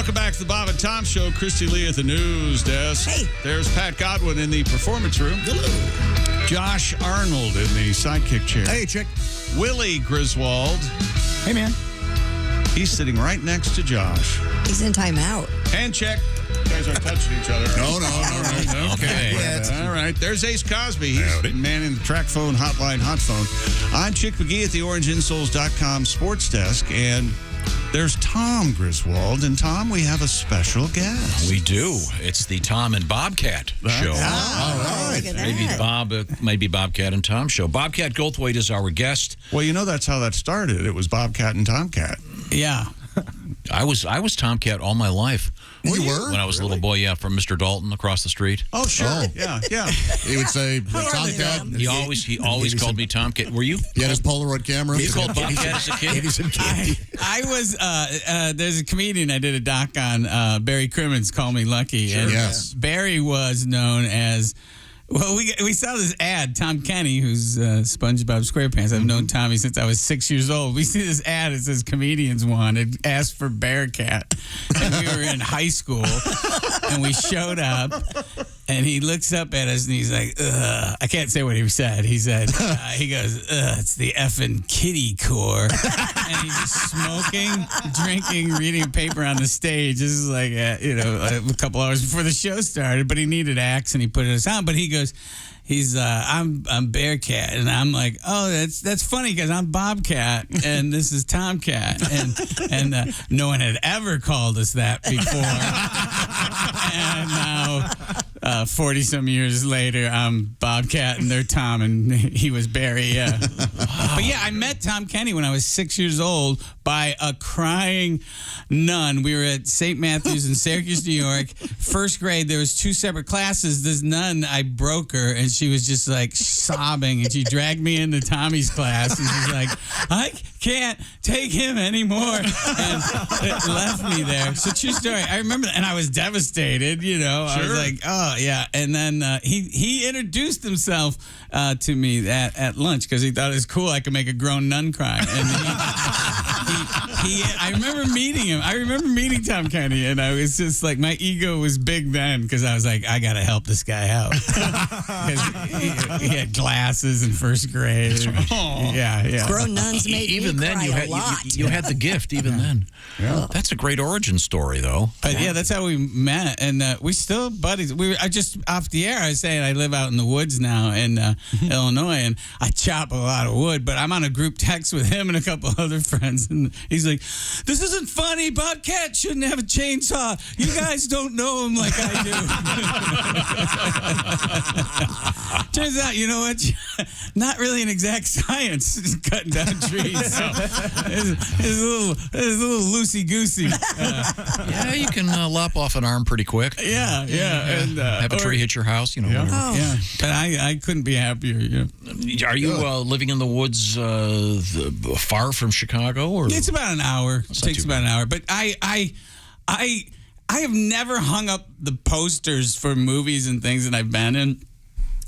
Welcome back to the Bob and Tom Show. Christy Lee at the news desk. Hey. There's Pat Godwin in the performance room. Hello. Josh Arnold in the sidekick chair. Hey, chick. Willie Griswold. Hey, man. He's sitting right next to Josh. He's in timeout. Hand check. You guys are touching each other. No. Okay. Yeah, all right. There's Ace Cosby. He's manning the track phone, hotline, hot phone. I'm Chick McGee at the OrangeInsoles.com sports desk, and there's Tom Griswold. And Tom, we have a special guest. We do. It's the Tom and Bobcat show. Oh, look at that. Maybe Bobcat and Tom show. Bobcat Goldthwait is our guest. Well, you know that's how that started. It was Bobcat and Tomcat. Yeah. I was Tomcat all my life. You were? When I was a little boy, yeah, from Mr. Dalton across the street. Oh, sure. Oh. Yeah. He would say Tomcat. He always called me Tomcat. Were you? He had his Polaroid camera. You called Bobcat as a kid? Gave you some candy. I was, there's a comedian I did a doc on, Barry Crimmins, Call Me Lucky. Sure. And Yes. Barry was known as, well, we saw this ad, Tom Kenny, who's SpongeBob SquarePants. I've known Tommy since I was 6 years old. We see this ad, it says comedians wanted, asked for Bearcat. And we were in high school, and we showed up, and he looks up at us, and he's like, ugh. I can't say what he said. He said, he goes, ugh, it's the effing kitty core. And he's just smoking, drinking, reading a paper on the stage. This is like, a couple hours before the show started, but he needed acts, and he put us on. But he goes, I'm Bearcat, and I'm like, oh, that's funny because I'm Bobcat and this is Tomcat, and no one had ever called us that before, and now 40 some years later, I'm Bobcat and they're Tom, and he was Barry. Yeah, but yeah, I met Tom Kenny when I was 6 years old by a crying nun. We were at St. Matthew's in Syracuse, New York. First grade, there was 2 separate classes. This nun, I broke her, and she was just like sobbing, and she dragged me into Tommy's class, and she's like, I can't take him anymore, and it left me there. So true story. I remember that, and I was devastated, Sure. I was like, oh, yeah. And then he introduced himself to me at lunch because he thought it was cool I could make a grown nun cry. And I remember meeting him. I remember meeting Tom Kenny, and I was just like, my ego was big then because I was like, I got to help this guy out. Because he had glasses in first grade. Yeah. Grown nuns made even me then cry you a lot. you had the gift even then. Yeah. That's a great origin story though. But yeah, that's how we met, and we still buddies. I just off the air. I was saying I live out in the woods now in Illinois, and I chop a lot of wood. But I'm on a group text with him and a couple other friends, and he's like, "This isn't funny. Bobcat shouldn't have a chainsaw. You guys don't know him like I do." Turns out, you know what? Not really an exact science. Just cutting down trees. So it's a little loosey goosey. Yeah, you can lop off an arm pretty quick. Yeah. And have a tree hit your house, whatever. Yeah, but I couldn't be happier. Yeah. Are you living in the woods far from Chicago? Or? It's about an hour. It takes about an hour. But I have never hung up the posters for movies and things that I've been in.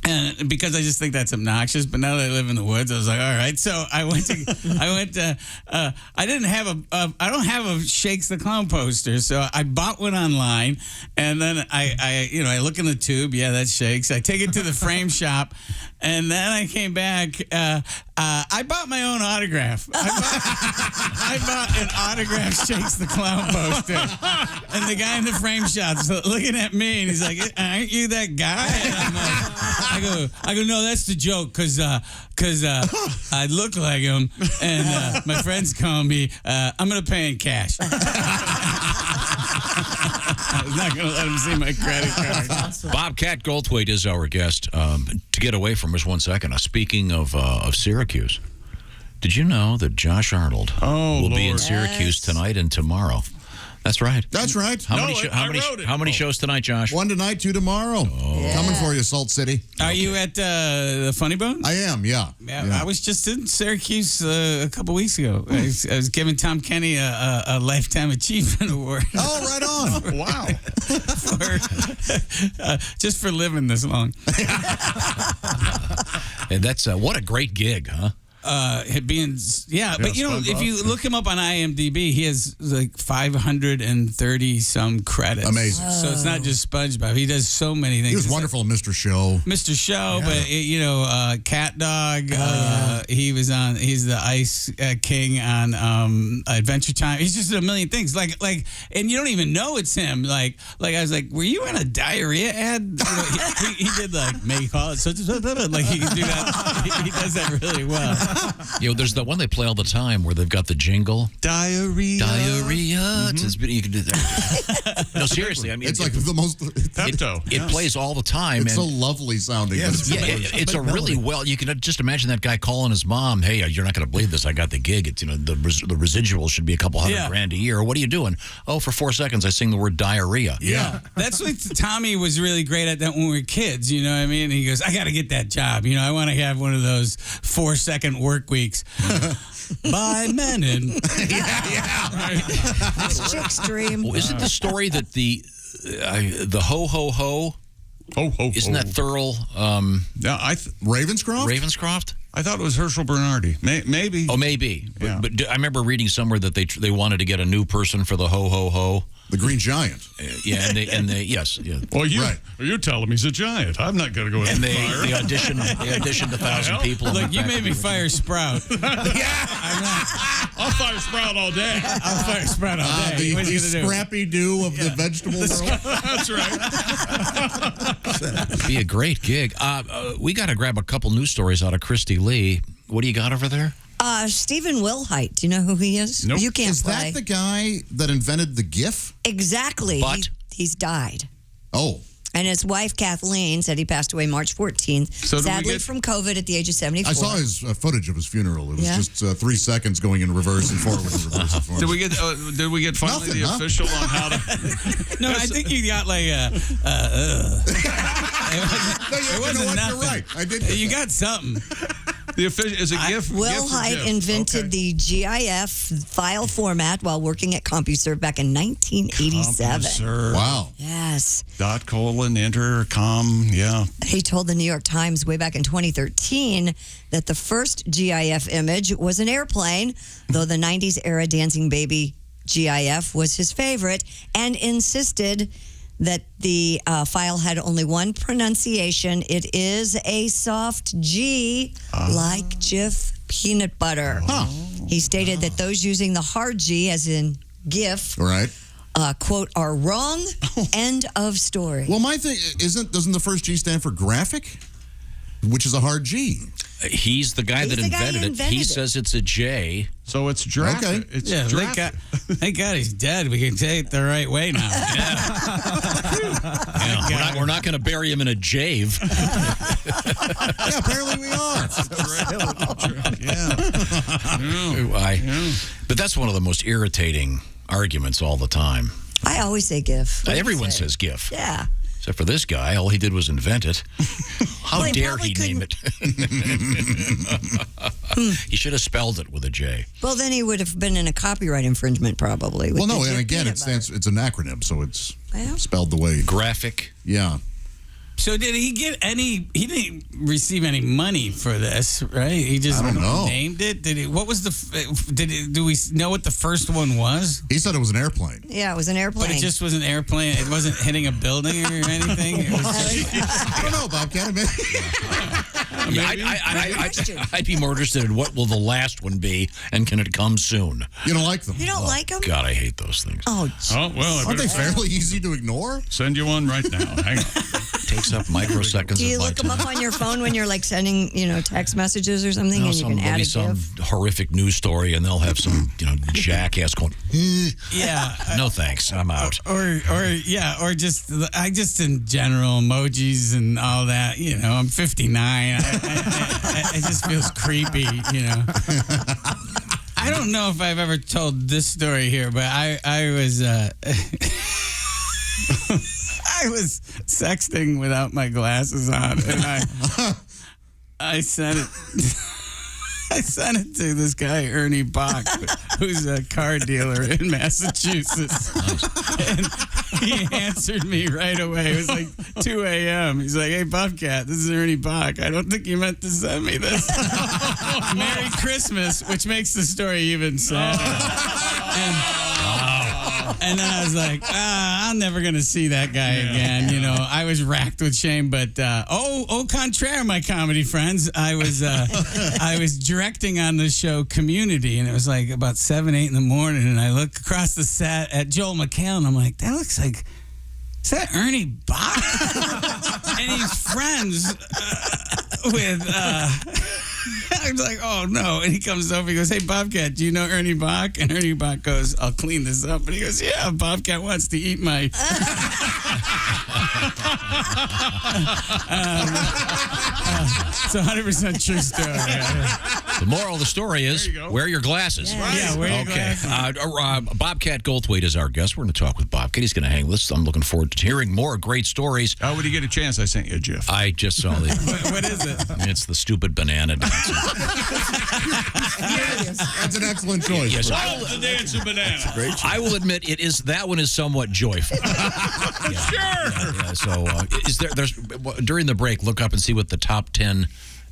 And because I just think that's obnoxious, but now that I live in the woods, I was like, all right. So I don't have a Shakes the Clown poster, so I bought one online, and then I look in the tube, yeah, that Shakes. I take it to the frame shop, and then I came back. I bought my own autograph. I bought an autographed Shakes the Clown poster, and the guy in the frame shop's looking at me, and he's like, "Aren't you that guy?" And I'm like, I go, no, that's the joke, because I look like him, and my friends call me, I'm going to pay in cash. I was not going to let him see my credit card. Awesome. Bobcat Goldthwait is our guest. To get away from us 1 second, speaking of Syracuse, did you know that Josh Arnold will be in Syracuse tonight and tomorrow? That's right. That's right. How many shows tonight, Josh? 1 tonight, 2 tomorrow. Yeah. Coming for you, Salt City. Are you at the Funny Bone? I am, yeah. I was just in Syracuse a couple weeks ago. I was giving Tom Kenny a Lifetime Achievement Award. Oh, right on. Wow. Just for living this long. And that's what a great gig, huh? being but you know, if you look him up on IMDb, he has like 530 some credits. Amazing. So it's not just SpongeBob. He does so many things. He was wonderful in Mr. Show. Mr. Show, but you know, Cat Dog. He was on. He's the Ice King on Adventure Time. He's just in a million things. Like, and you don't even know it's him. Like I was like, were you in a diarrhea ad? You know, he did like make all such like he can do that. He does that really well. You know, there's the one they play all the time where they've got the jingle. Diarrhea. Mm-hmm. You can do that. No, seriously. I mean, It's like the most. It plays all the time. It's and so lovely sounding. Yeah, but it's a really well. You can just imagine that guy calling his mom. Hey, you're not going to believe this. I got the gig. It's the residual should be a couple hundred grand a year. What are you doing? Oh, for 4 seconds I sing the word diarrhea. Yeah, that's what Tommy was really great at that when we were kids. You know what I mean? He goes, I got to get that job. You know, I want to have one of those 4-second work weeks. By Menon. That's Chick's dream. Well, isn't the story that the ho ho ho? Isn't that Thurl? Ravenscroft? I thought it was Herschel Bernardi. Maybe. Oh, maybe. Yeah. But I remember reading somewhere that they wanted to get a new person for the ho ho ho. The Green Giant. Yeah, and they yes. Yeah. Well, you're telling me he's a giant. I'm not going to go in And the fire. they auditioned 1,000 people. Look, you made me fire Sprout. I'll fire Sprout all day. I'll fire Sprout all day. What are The you gonna do? scrappy do of the vegetable world. That's right. It'd be a great gig. We got to grab a couple news stories out of Christy Lee. What do you got over there? Stephen Wilhite. Do you know who he is? Nope. You can't Is play. that the guy that invented the GIF? Exactly. But? He's died. Oh. And his wife, Kathleen, said he passed away March 14th, So did we sadly get- from COVID at the age of 74. I saw his footage of his funeral. It was Yeah. just 3 seconds going in reverse and forward and reverse and forward. Did we get finally Nothing, the huh? official on how to? No, I think you got like No, it wasn't what? nothing. You're right. I did. You got something. The official is a GIF. Wilhite invented the GIF file format while working at CompuServe back in 1987. Wow. Yes. enter com. Yeah. He told the New York Times way back in 2013 that the first GIF image was an airplane, though the 90s era Dancing Baby GIF was his favorite, and insisted that the file had only one pronunciation. It is a soft G, like Jif peanut butter. He stated that those using the hard G, as in GIF, Right. quote, are wrong. End of story. Well, my thing doesn't the first G stand for graphic, which is a hard G. He's the guy that He's the guy who invented it. invented He it. says it's a J. So it's draft. Okay. It's Yeah, draft. thank God he's dead. We can say it the right way now. Yeah, we're not going to bury him in a jave. Yeah, apparently we are. But that's one of the most irritating arguments all the time. I always say GIF. What do you Everyone say? says GIF. Yeah. Except for this guy, all he did was invent it. How Well, he dare probably he name it? He should have spelled it with a J. Well, then he would have been in a copyright infringement, probably. with Well, no, the and Jif again, peanut it stands. It's an acronym, so it's Well. spelled the way. Graphic. Yeah. So did he get any? He didn't receive any money for this, right? He just I don't know. named it. Did he? What was the? Do we know what the first one was? He said it was an airplane. butter. Yeah, it was an airplane. But it just was an airplane. It wasn't hitting a building or anything. It was I don't know, Bobcat. I'd be more interested in what will the last one be, and can it come soon? You don't like them. You don't like them? God, I hate those things. Oh, Oh well, I Aren't they better fairly easy to ignore? send you one right now. Hang on. Takes up microseconds do you of my look them time. up on your phone when you're like sending, text messages or something, No, and you can add a some GIF? horrific news story, and they'll have some, jackass going, yeah. no thanks, I'm out. Or just in general emojis and all that. I'm 59. It just feels creepy. I don't know if I've ever told this story here, but I was I was sexting without my glasses on, and I sent it. I sent it to this guy, Ernie Bach, who's a car dealer in Massachusetts. And he answered me right away. It was like 2 a.m. He's like, hey, Bobcat, this is Ernie Bach. I don't think you meant to send me this. Merry Christmas, which makes the story even sadder. And then I was like, I'm never going to see that guy again. You know, I was racked with shame. But, au contraire, my comedy friends, I was directing on the show Community. And it was like about 7, 8 in the morning. And I look across the set at Joel McHale. And I'm like, that looks like, is that Ernie Bach? And he's friends with... I was like, oh, no. And he comes over, he goes, hey, Bobcat, do you know Ernie Bach? And Ernie Bach goes, I'll clean this up. And he goes, yeah, Bobcat wants to eat my... It's 100% true story. The moral of the story is, wear your glasses. Yeah, wear your glasses. Bobcat Goldthwait is our guest. We're going to talk with Bobcat. He's going to hang with us. I'm looking forward to hearing more great stories. When you get a chance, I sent you a GIF. I just saw it. What is it? It's the stupid banana dance. That's an excellent choice. Yes, the dancing banana. I will admit that one is somewhat joyful. So there's during the break, look up and see what the top 10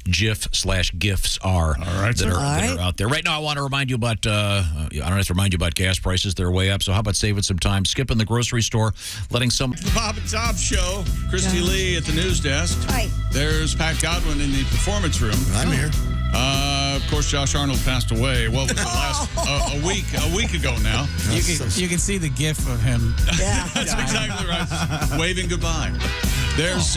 GIF/GIFs are that are out there. Right now, I want to remind you about, I don't have to remind you about gas prices. They're way up. So how about saving some time, skipping the grocery store, letting some... The Bob and Tom Show. Christy Lee at the news desk. Hi. There's Pat Godwin in the performance room. I'm here. Of course, Josh Arnold passed away. What was it, a week ago now. You can see the GIF of him. Yeah. That's exactly right. Waving goodbye. There's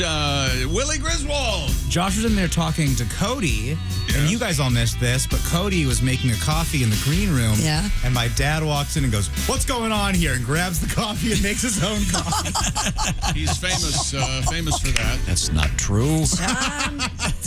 Willie Griswold. Josh was in there talking to Cody, and you guys all missed this, but Cody was making a coffee in the green room. Yeah. And my dad walks in and goes, what's going on here? And grabs the coffee and makes his own coffee. He's famous for that. That's not true.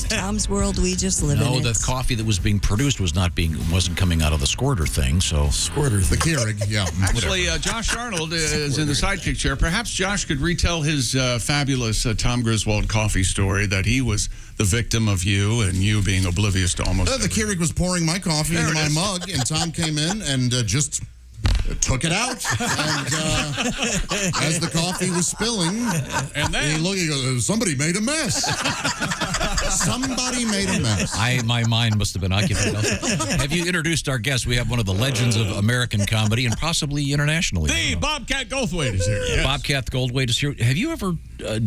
Tom's world we just live in. No, the coffee that was being produced wasn't coming out of the squirter thing. So The Keurig, yeah. Actually, Josh Arnold is in the sidekick chair. Perhaps Josh could retell his fabulous Tom Griswold coffee story that he was the victim of you and you being oblivious to almost The Keurig was pouring my coffee into my mug, and Tom came in and just took it out. And as the coffee was spilling, and then he goes, somebody made a mess. Somebody made a mess. My mind must have been occupied. Have you introduced our guest? We have one of the legends of American comedy and possibly internationally. the Bobcat Goldwaith is here. Yes. Bobcat Goldwaith is here. Have you ever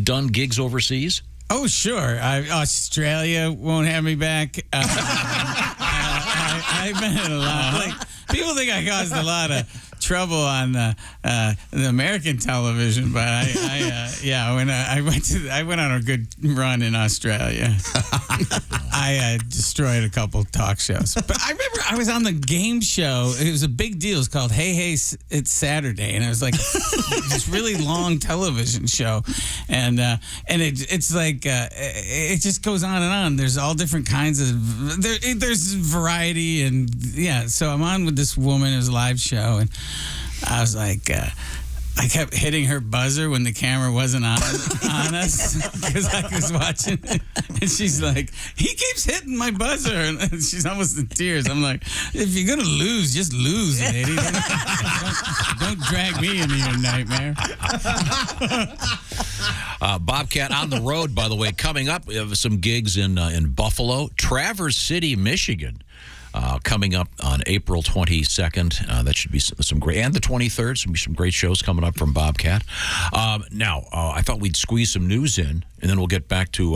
done gigs overseas? Oh, sure. Australia won't have me back. I've been in a lot. Like, people think I caused a lot of trouble on the American television, but I went on a good run in Australia. I destroyed a couple talk shows. But I remember I was on the game show. It was a big deal. It's called Hey Hey It's Saturday, and it was like this really long television show, and it's like it just goes on and on. There's all different kinds of there's variety, and so I'm on with this woman. It was a live show, and I was like, I kept hitting her buzzer when the camera wasn't on us because I was watching it. And she's like, he keeps hitting my buzzer. And she's almost in tears. I'm like, if you're going to lose, just lose, lady. Don't drag me into your nightmare. Bobcat on the road, by the way, coming up. We have some gigs in Buffalo, Traverse City, Michigan. Coming up on April 22nd. That should be some great, and the 23rd, some great shows coming up from Bobcat. Now, I thought we'd squeeze some news in, and then we'll get back to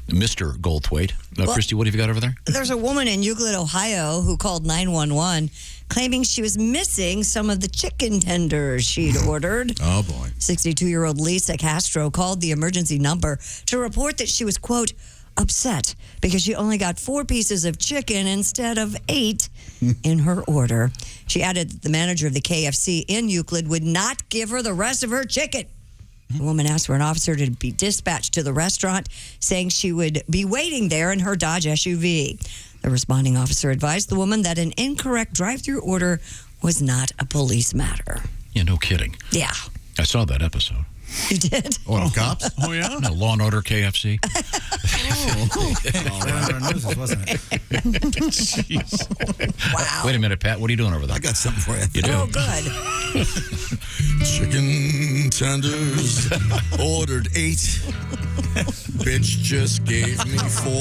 Mr. Goldthwait. Christy, what have you got over there? There's a woman in Euclid, Ohio, who called 911 claiming she was missing some of the chicken tenders she'd ordered. Oh, boy. 62-year-old Lisa Castro called the emergency number to report that she was, quote, upset because she only got 4 pieces of chicken instead of 8 in her order. She added that the manager of the KFC in Euclid would not give her the rest of her chicken. The woman asked for an officer to be dispatched to the restaurant, saying she would be waiting there in her Dodge SUV. The responding officer advised the woman that an incorrect drive-thru order was not a police matter. Yeah, no kidding. Yeah. I saw that episode. You did? Oh, no, cops? Oh, yeah? No, Law and Order KFC. Wasn't it? Jeez. Wow. Wait a minute, Pat. What are you doing over there? I got something for you. You do? Oh, good. Chicken tenders, ordered 8. Bitch just gave me 4.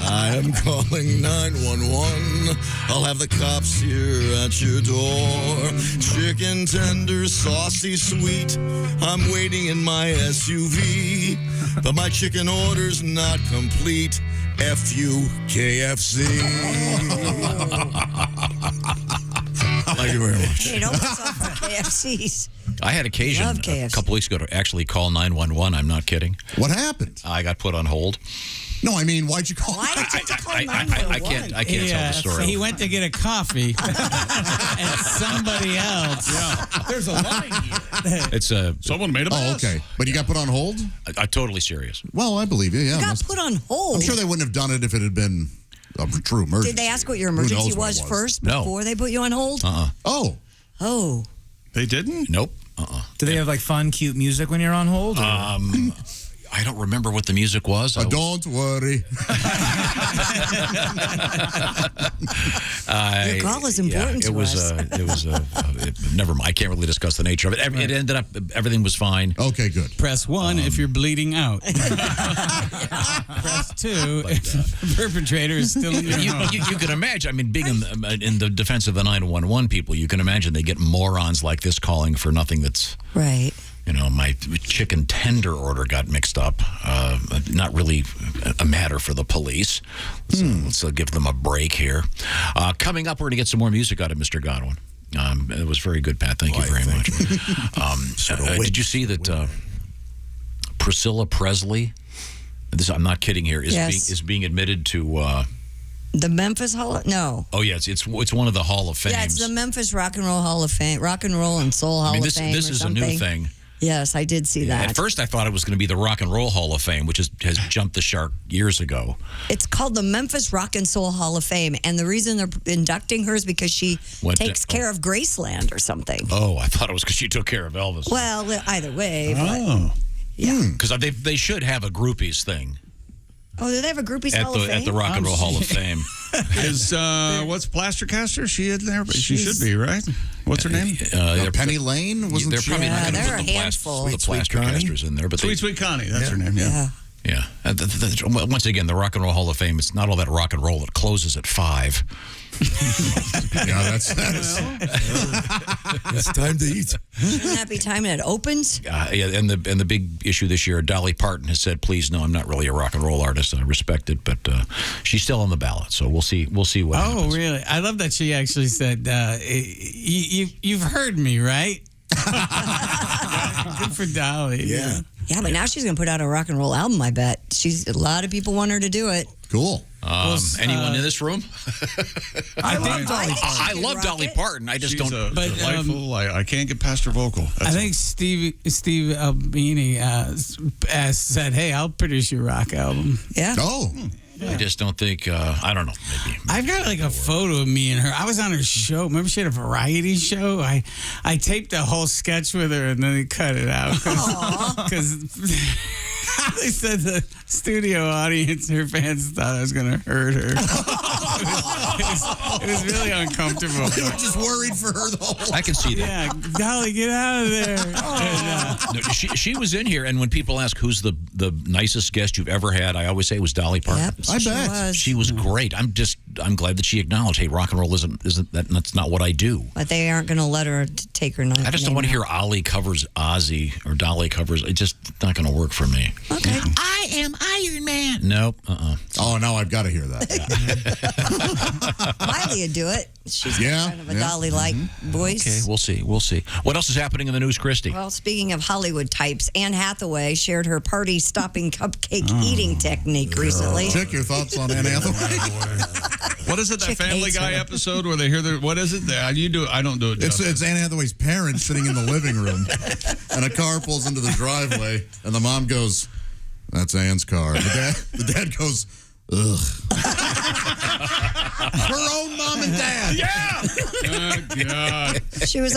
I am calling 911. I'll have the cops here at your door. Chicken tenders, saucy sweet. I'm waiting in my SUV, but my chicken order's not complete. F you, KFC. Thank you very much. Hey, don't piss off our KFCs. I had occasion Love a KFC. couple weeks ago to actually call 911. I'm not kidding. What happened? I got put on hold. No, I mean, why'd you call? Why did you call I 911? can't tell the story. He went to get a coffee, and somebody else. There's a line here. It's Someone made a mess. Oh, okay. But you got put on hold? I'm totally serious. Well, I believe you, yeah. You got put on hold. I'm sure they wouldn't have done it if it had been a true emergency. Did they ask what your Who knows emergency what was it first No. before they put you on hold? Oh. Oh. They didn't? Nope. Do they have like fun, cute music when you're on hold? or- I don't remember what the music was. Don't worry. Your call is important it to was, us. It was. Never mind. I can't really discuss the nature of it. It ended up. Everything was fine. Okay, good. Press 1 if you're bleeding out. Press 2 if the perpetrator is still in your home. You can imagine. I mean, being in the defense of the 911 people, you can imagine they get morons like this calling for nothing that's. Right. You know, my chicken tender order got mixed up. Not really a matter for the police. So let's give them a break here. Coming up, we're going to get some more music out of Mr. Godwin. It was very good, Pat. Thank you very much. Did you see that Priscilla Presley, I'm not kidding here, is being admitted to... The Memphis Hall? No. Oh, yeah, it's one of the Hall of Fames. Yeah, it's the Memphis Rock and Roll Hall of Fame. Rock and Roll and Soul Hall of Fame. This is a new thing. Yes, I did see that. At first, I thought it was going to be the Rock and Roll Hall of Fame, which has jumped the shark years ago. It's called the Memphis Rock and Soul Hall of Fame, and the reason they're inducting her is because she takes care of Graceland or something. Oh, I thought it was because she took care of Elvis. Well, either way. Oh. Yeah. Because they should have a groupies thing Oh, do they have a Groupies Hall of Fame? at the Rock and Roll Hall of Fame. Is what's Plastercaster? She in there? She should be, right? What's her name? Penny Lane? Wasn't They're she? probably not going to they're put a handful. the Plastercasters in there, but Sweet Connie. That's her name. Yeah. yeah. Once again, the Rock and Roll Hall of Fame. It's not all that rock and roll. It closes at 5. Yeah, that is. It's time to eat. Shouldn't that be time that it opens? Yeah, and the big issue this year, Dolly Parton has said, "Please, no, I'm not really a rock and roll artist. I respect it, but she's still on the ballot. So we'll see. We'll see what happens." Oh, really? I love that she actually said, "You've heard me, right?" Good for Dolly. Yeah. Yeah, but now she's going to put out a rock and roll album, I bet. A lot of people want her to do it. Cool. Anyone in this room? I think I love Dolly Parton. I just She's don't. delightful. I can't get past her vocal. I think Steve Albini said, "Hey, I'll produce your rock album." Yeah. Oh. I just don't think. I don't know. Maybe. I've got like a photo of me and her. I was on her show. Remember, she had a variety show. I taped a whole sketch with her, and then they cut it out because they said the studio audience, her fans, thought I was going to hurt her. It was really uncomfortable. They were just worried for her the whole time. I can see that. Yeah, Dolly, get out of there. And, No, she was in here, and when people ask who's the nicest guest you've ever had, I always say it was Dolly Parton. Yep, I she bet. was. She was great. I'm glad that she acknowledged, hey, rock and roll isn't that's not what I do. But they aren't going to let her take her name. I just don't want to hear Ollie covers Ozzy or Dolly covers. It's just not going to work for me. Okay. I am Iron Man. Nope. Oh, no, I've got to hear that. Miley would do it. She's got Yeah, kind of a yeah. Dolly-like voice. Okay, we'll see. We'll see. What else is happening in the news, Christy? Well, speaking of Hollywood types, Anne Hathaway shared her party-stopping cupcake eating technique recently. Chick, your thoughts on Anne Hathaway? What is it? That Chick Family hates Guy her. episode where they hear what is it? You do it. I don't do it. It's Jeff. Anne Hathaway's parents sitting in the living room, and a car pulls into the driveway, and the mom goes, "That's Anne's car." The dad goes, "Ugh." Her own mom and dad. Yeah. Oh, God. She was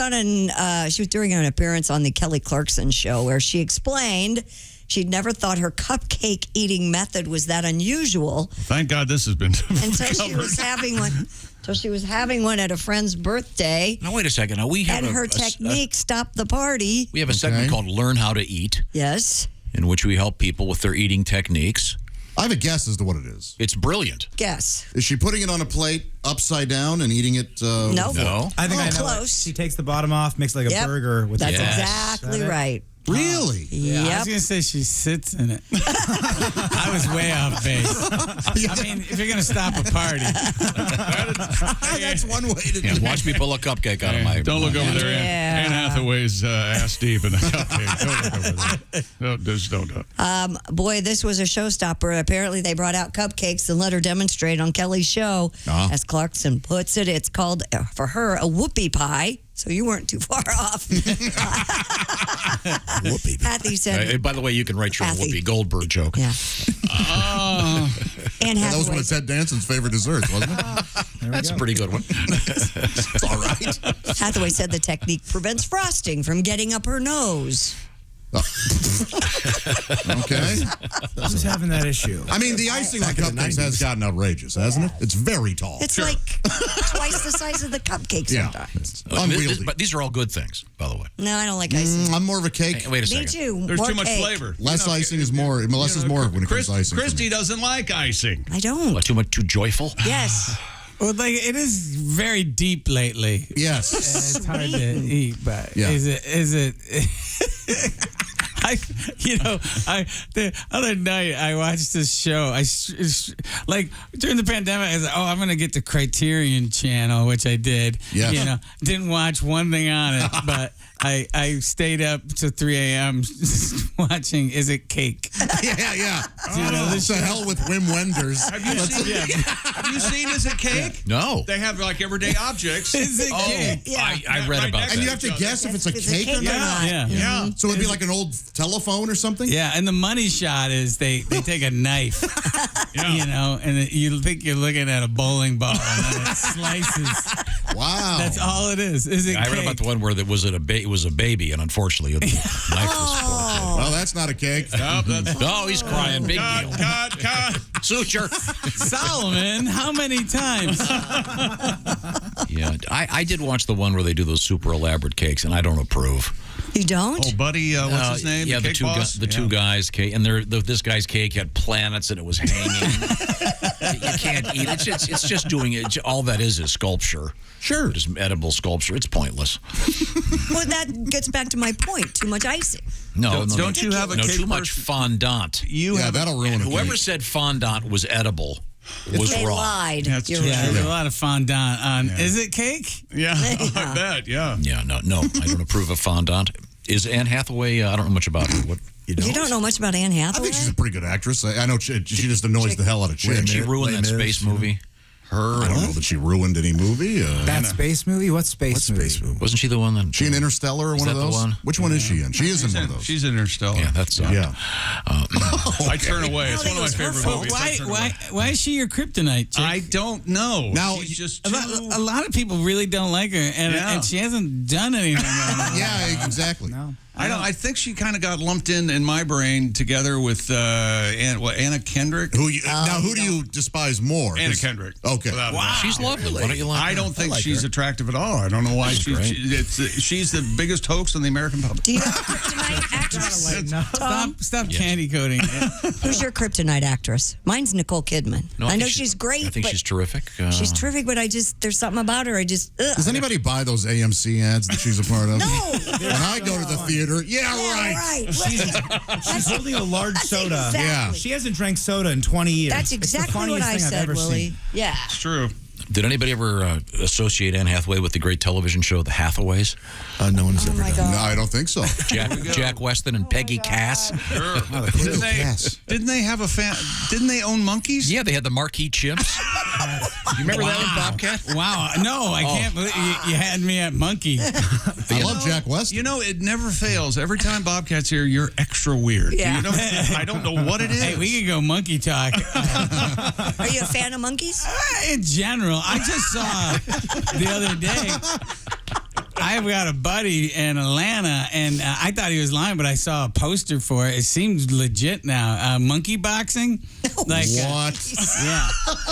doing an appearance on the Kelly Clarkson show where she explained she'd never thought her cupcake eating method was that unusual Thank God this has been until she was having one. So she was having one at a friend's birthday. Now, wait a second. Now, we have And her technique stopped the party. we have a segment called Learn How to Eat, Yes. in which we help people with their eating techniques. I have a guess as to what it is. It's brilliant. Guess. Is she putting it on a plate upside down and eating it? Nope. No. I think I know. Close. She takes the bottom off, makes like a Yep. burger with That's the Yes. exactly Is that it? right. Really? I Yep. was going to say she sits in it. I was way off base. I mean, if you're going to stop a party. That's one way to do Yeah, it. watch me pull a cupcake out of my... Don't look over there. Yeah. Anne Hathaway's ass deep in the cupcake. Don't look over there. No, just don't. Boy, this was a showstopper. Apparently, they brought out cupcakes and let her demonstrate on Kelly's show. As Clarkson puts it, it's called, for her, a whoopie pie. So you weren't too far off. Whoopi. Kathy said, By the way, you can write your own Kathy. Whoopi Goldberg joke. yeah. And That was one Hathaway, of Ted Danson's favorite desserts, wasn't it? That's a pretty good one. It's all right. Hathaway said the technique prevents frosting from getting up her nose. Okay. Who's having that issue? I mean, the icing on cupcakes has gotten outrageous, hasn't it? It's very tall. It's like twice the size of the cupcake Yeah. sometimes. Unwieldy. But these are all good things, by the way. No, I don't like icing. I'm more of a cake. Hey, wait a Me second. too. There's More too much cake. flavor. Less You know, icing is more. Less is more when it comes to icing. for me. Christy doesn't like icing. I don't. What, too joyful? Yes. Well, like, it is very deep lately. Yes. It's hard to eat, but Yeah. is it? The other night I watched this show. Like during the pandemic, I was like, I'm gonna get the Criterion Channel, which I did. Yes. You know, didn't watch one thing on it, but I stayed up to 3 a.m. watching Is It Cake? Yeah. You know, This the hell with Wim Wenders. Have you seen Is It Cake? No. They have like everyday objects. Is it cake? Yeah. I read about next And that. you have to guess if it's a It's a cake or cake or not. not. Yeah. Yeah. So it'd be like an old telephone or something? Yeah, and the money shot is they take a knife, you know, and you think you're looking at a bowling ball, and then it slices. Wow. That's all it is. Is it I read cake? about the one where it was a baby, and unfortunately, the knife was forked. Well, that's not a cake. Oh, that's No, he's crying. Big deal. God. Suture. Solomon, how many times? Yeah, I did watch the one where they do those super elaborate cakes, and I don't approve. You don't? Oh, buddy, what's his name? Yeah, the cake boss? two guys cake, and this guy's cake had planets, and it was hanging. You can't eat it. It's just doing it. All that is sculpture. Sure. Just edible sculpture. It's pointless. Well, that gets back to my point. Too much icing. No, Don't you have a no cake too much person? fondant. Yeah, that'll ruin it. Whoever said fondant was edible was They wrong. lied. That's You're true. Yeah, right. there's a lot of fondant on. Is it cake? Yeah, I bet. Yeah. Yeah, no, I don't approve of fondant. Is Anne Hathaway? I don't know much about her. What You don't know much about Anne I Hathaway? think she's a pretty good actress. I know she just annoys the hell out of Chick. did she ruin that Les Mis, space movie? I don't know that she ruined any movie. That space movie? What space movie? Wasn't she the one that? She in Interstellar or Is one of that the those? one? Which one is she in? She is in one of those. She's Interstellar. Yeah, that's Yeah. I turn away. It's I one don't of my think it was her favorite fault. movies. I turn away. Why is she your kryptonite, Chick? I don't know. Now, she's just a, too... lot, a lot of people really don't like her, and she hasn't done anything. Yeah, exactly. No. I think she kind of got lumped in my brain together with Anna Kendrick. Who do you despise more? Anna 'Cause- Kendrick. Okay. Without a doubt. She's lovely. Why don't you like I her? don't think like she's her. attractive at all. I don't know why. She's great. She's the biggest hoax on the American public. Do you have a kryptonite actress? Stop candy coating. Who's your kryptonite actress? Mine's Nicole Kidman. No, I know think she's great. I think but she's terrific. she's terrific, but there's something about her. Does anybody buy those AMC ads that she's a part of? No. When I go to the theater, right. She's holding a large That's soda. exactly. Yeah. She hasn't drank soda in 20 years. That's It's the exactly what funniest I thing I've said, ever Willie. seen. Yeah. It's true. Did anybody ever associate Anne Hathaway with the great television show The Hathaways? No one's Oh ever my done. God. No, I don't think so. Jack Weston and Peggy Cass. Sure. Cass. Didn't they have a fan? Didn't they own monkeys? Yeah, they had the marquee chimps. You remember that one, Bobcat? Wow. No, I can't believe you had me at monkey. I love Jack West. You know, it never fails. Every time Bobcat's here, you're extra weird. Yeah. You know, I don't know what it is. Hey, we could go monkey talk. Are you a fan of monkeys? In general, I just saw the other day. I've got a buddy in Atlanta, and I thought he was lying, but I saw a poster for it. It seems legit now. Monkey boxing, like What?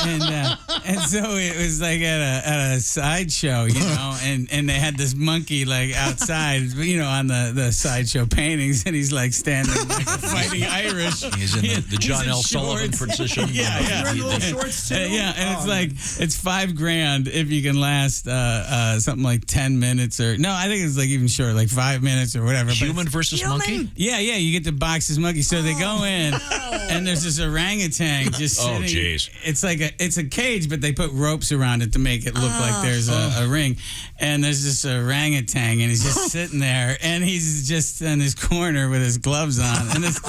yeah, and so it was like at a sideshow, you know, and they had this monkey like outside, you know, on the sideshow paintings, and he's like standing like fighting Irish. He's in the John in L. Sullivan shorts. position. Yeah. Wearing little shorts too. Yeah, and it's like it's $5,000 if you can last something like 10 minutes or no, I think it's like even short, like 5 minutes or whatever. But Human versus monkey? yeah, you get to box this monkey. So they go in, and there's this orangutan just sitting. Oh, jeez. It's like it's a cage, but they put ropes around it to make it look like there's a ring. And there's this orangutan, and he's just sitting there, and he's just in his corner with his gloves on. And this,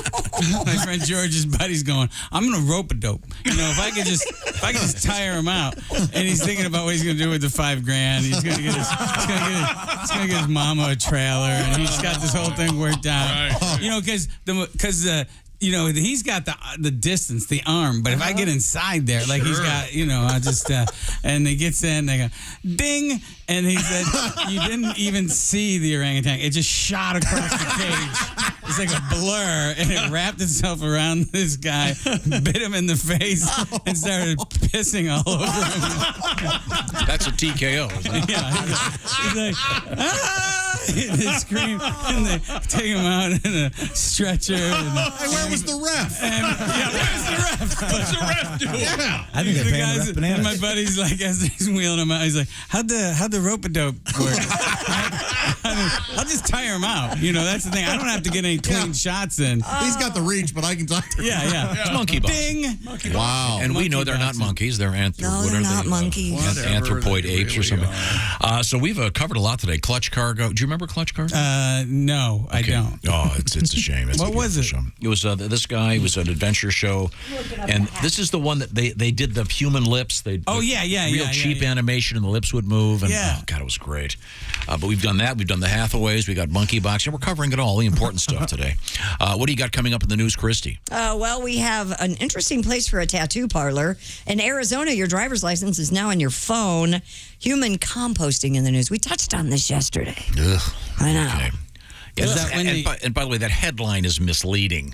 my friend George's buddy's going, "I'm gonna rope a dope. You know, if I could just tire him out." And he's thinking about what he's gonna do with the $5,000. He's gonna get his mama a trailer, and he's got this whole thing worked out. You know, because you know, he's got the distance, the arm, but if I get inside there, like he's got, you know, I just, and he gets in, they go, ding, and he said, you didn't even see the orangutan. It just shot across the cage. It's like a blur, and it wrapped itself around this guy, bit him in the face, and started pissing all over him. That's a TKO, isn't it? Yeah, he's like, ah! And they scream, and they take him out in a stretcher. Hey, where was the ref? Where's the ref? What's the ref do? Yeah. I think The they're paying guys, the ref bananas. and my buddy's like, as he's wheeling him out, he's like, how'd the rope-a-dope work? I'll just tire him out. You know, that's the thing. I don't have to get any clean shots in. He's got the reach, but I can talk to him. Yeah. It's monkey boxing. Ding. Wow. And we know they're not boxing. monkeys. They're No, what they're are not they? monkeys. Whatever Anthropoid they apes or really something. So we've covered a lot today. Clutch Cargo. Do you remember Clutch Cargo? No, I don't. Oh, it's a shame. It's What a was beautiful it? Show. It was this guy. It was an adventure show, and this is the one that they did the human lips. Oh, yeah, real cheap yeah. animation, and the lips would move. And Yeah. oh god, it was great. But we've done that. We've done the Hathaways. We got monkey boxing. We're covering it all, the important stuff today. What do you got coming up in the news, Christy? Well, we have an interesting place for a tattoo parlor. In Arizona, your driver's license is now on your phone. Human composting in the news. We touched on this yesterday. Ugh. I know. Okay. Is that when And by the way, that headline is misleading.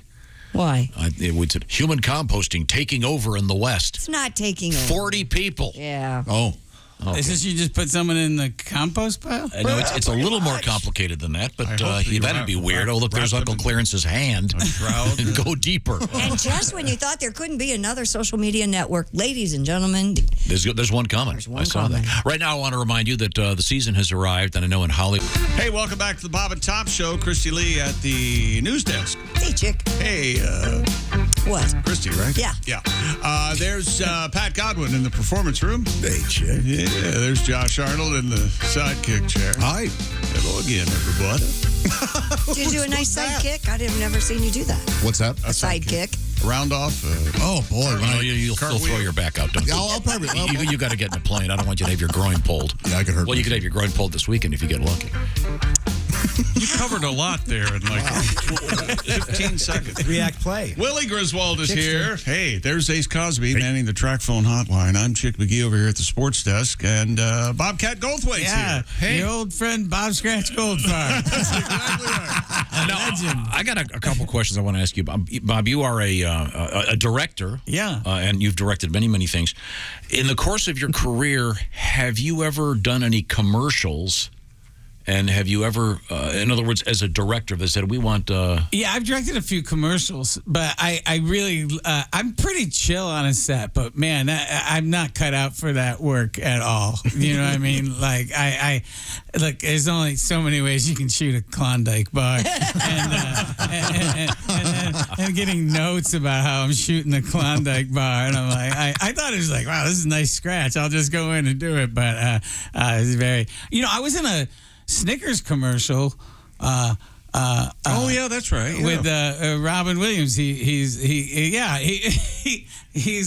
Why? It would say, human composting taking over in the West. It's not taking over. 40 people. Yeah. Oh. Okay. Is this you just put someone in the compost pile? I know it's a little more complicated than that, but that'd be weird. Oh, look, there's Uncle Clarence's hand. And go deeper. And just when you thought there couldn't be another social media network, ladies and gentlemen, There's one coming. There's one I saw coming. that. Right now, I want to remind you that the season has arrived, and I know in Hollywood. Hey, welcome back to the Bob and Tom Show. Christy Lee at the news desk. hey, chick, Hey, what? Christy, right? Yeah. Yeah. There's Pat Godwin in the performance room. Hey, chick. Yeah, there's Josh Arnold in the sidekick chair. Hi. Hello again, everybody. Did you do a nice sidekick? I've never seen you do that. What's that? A sidekick. Round off. Oh, boy. When Oh, I, you'll still throw your back out, don't you? I'll probably. You got to get in a plane. I don't want you to have your groin pulled. Yeah, I could hurt Well, you me. could have your groin pulled this weekend if you get lucky. You covered a lot there in like 15 seconds. React play. Willie Griswold is here. Hey, there's Ace Cosby manning the track phone hotline. I'm Chick McGee over here at the sports desk, and Bobcat Goldwait's Yeah, here. Hey, your old friend Bob Scratch Goldfire. that's exactly right. Now, I got a couple questions I want to ask you. Bob, you are a director. Yeah. And you've directed many, many things. In the course of your career, have you ever done any commercials? And have you ever, in other words, as a director, they said, we want... Yeah, I've directed a few commercials, but I really, I'm pretty chill on a set, but man, I'm not cut out for that work at all. You know what I mean? Like, look, there's only so many ways you can shoot a Klondike bar. And getting notes about how I'm shooting the Klondike bar. And I'm like, I thought it was like, wow, this is a nice scratch. I'll just go in and do it. But it's very, I was in a Snickers commercial oh yeah, that's right. Yeah. With Robin Williams, he's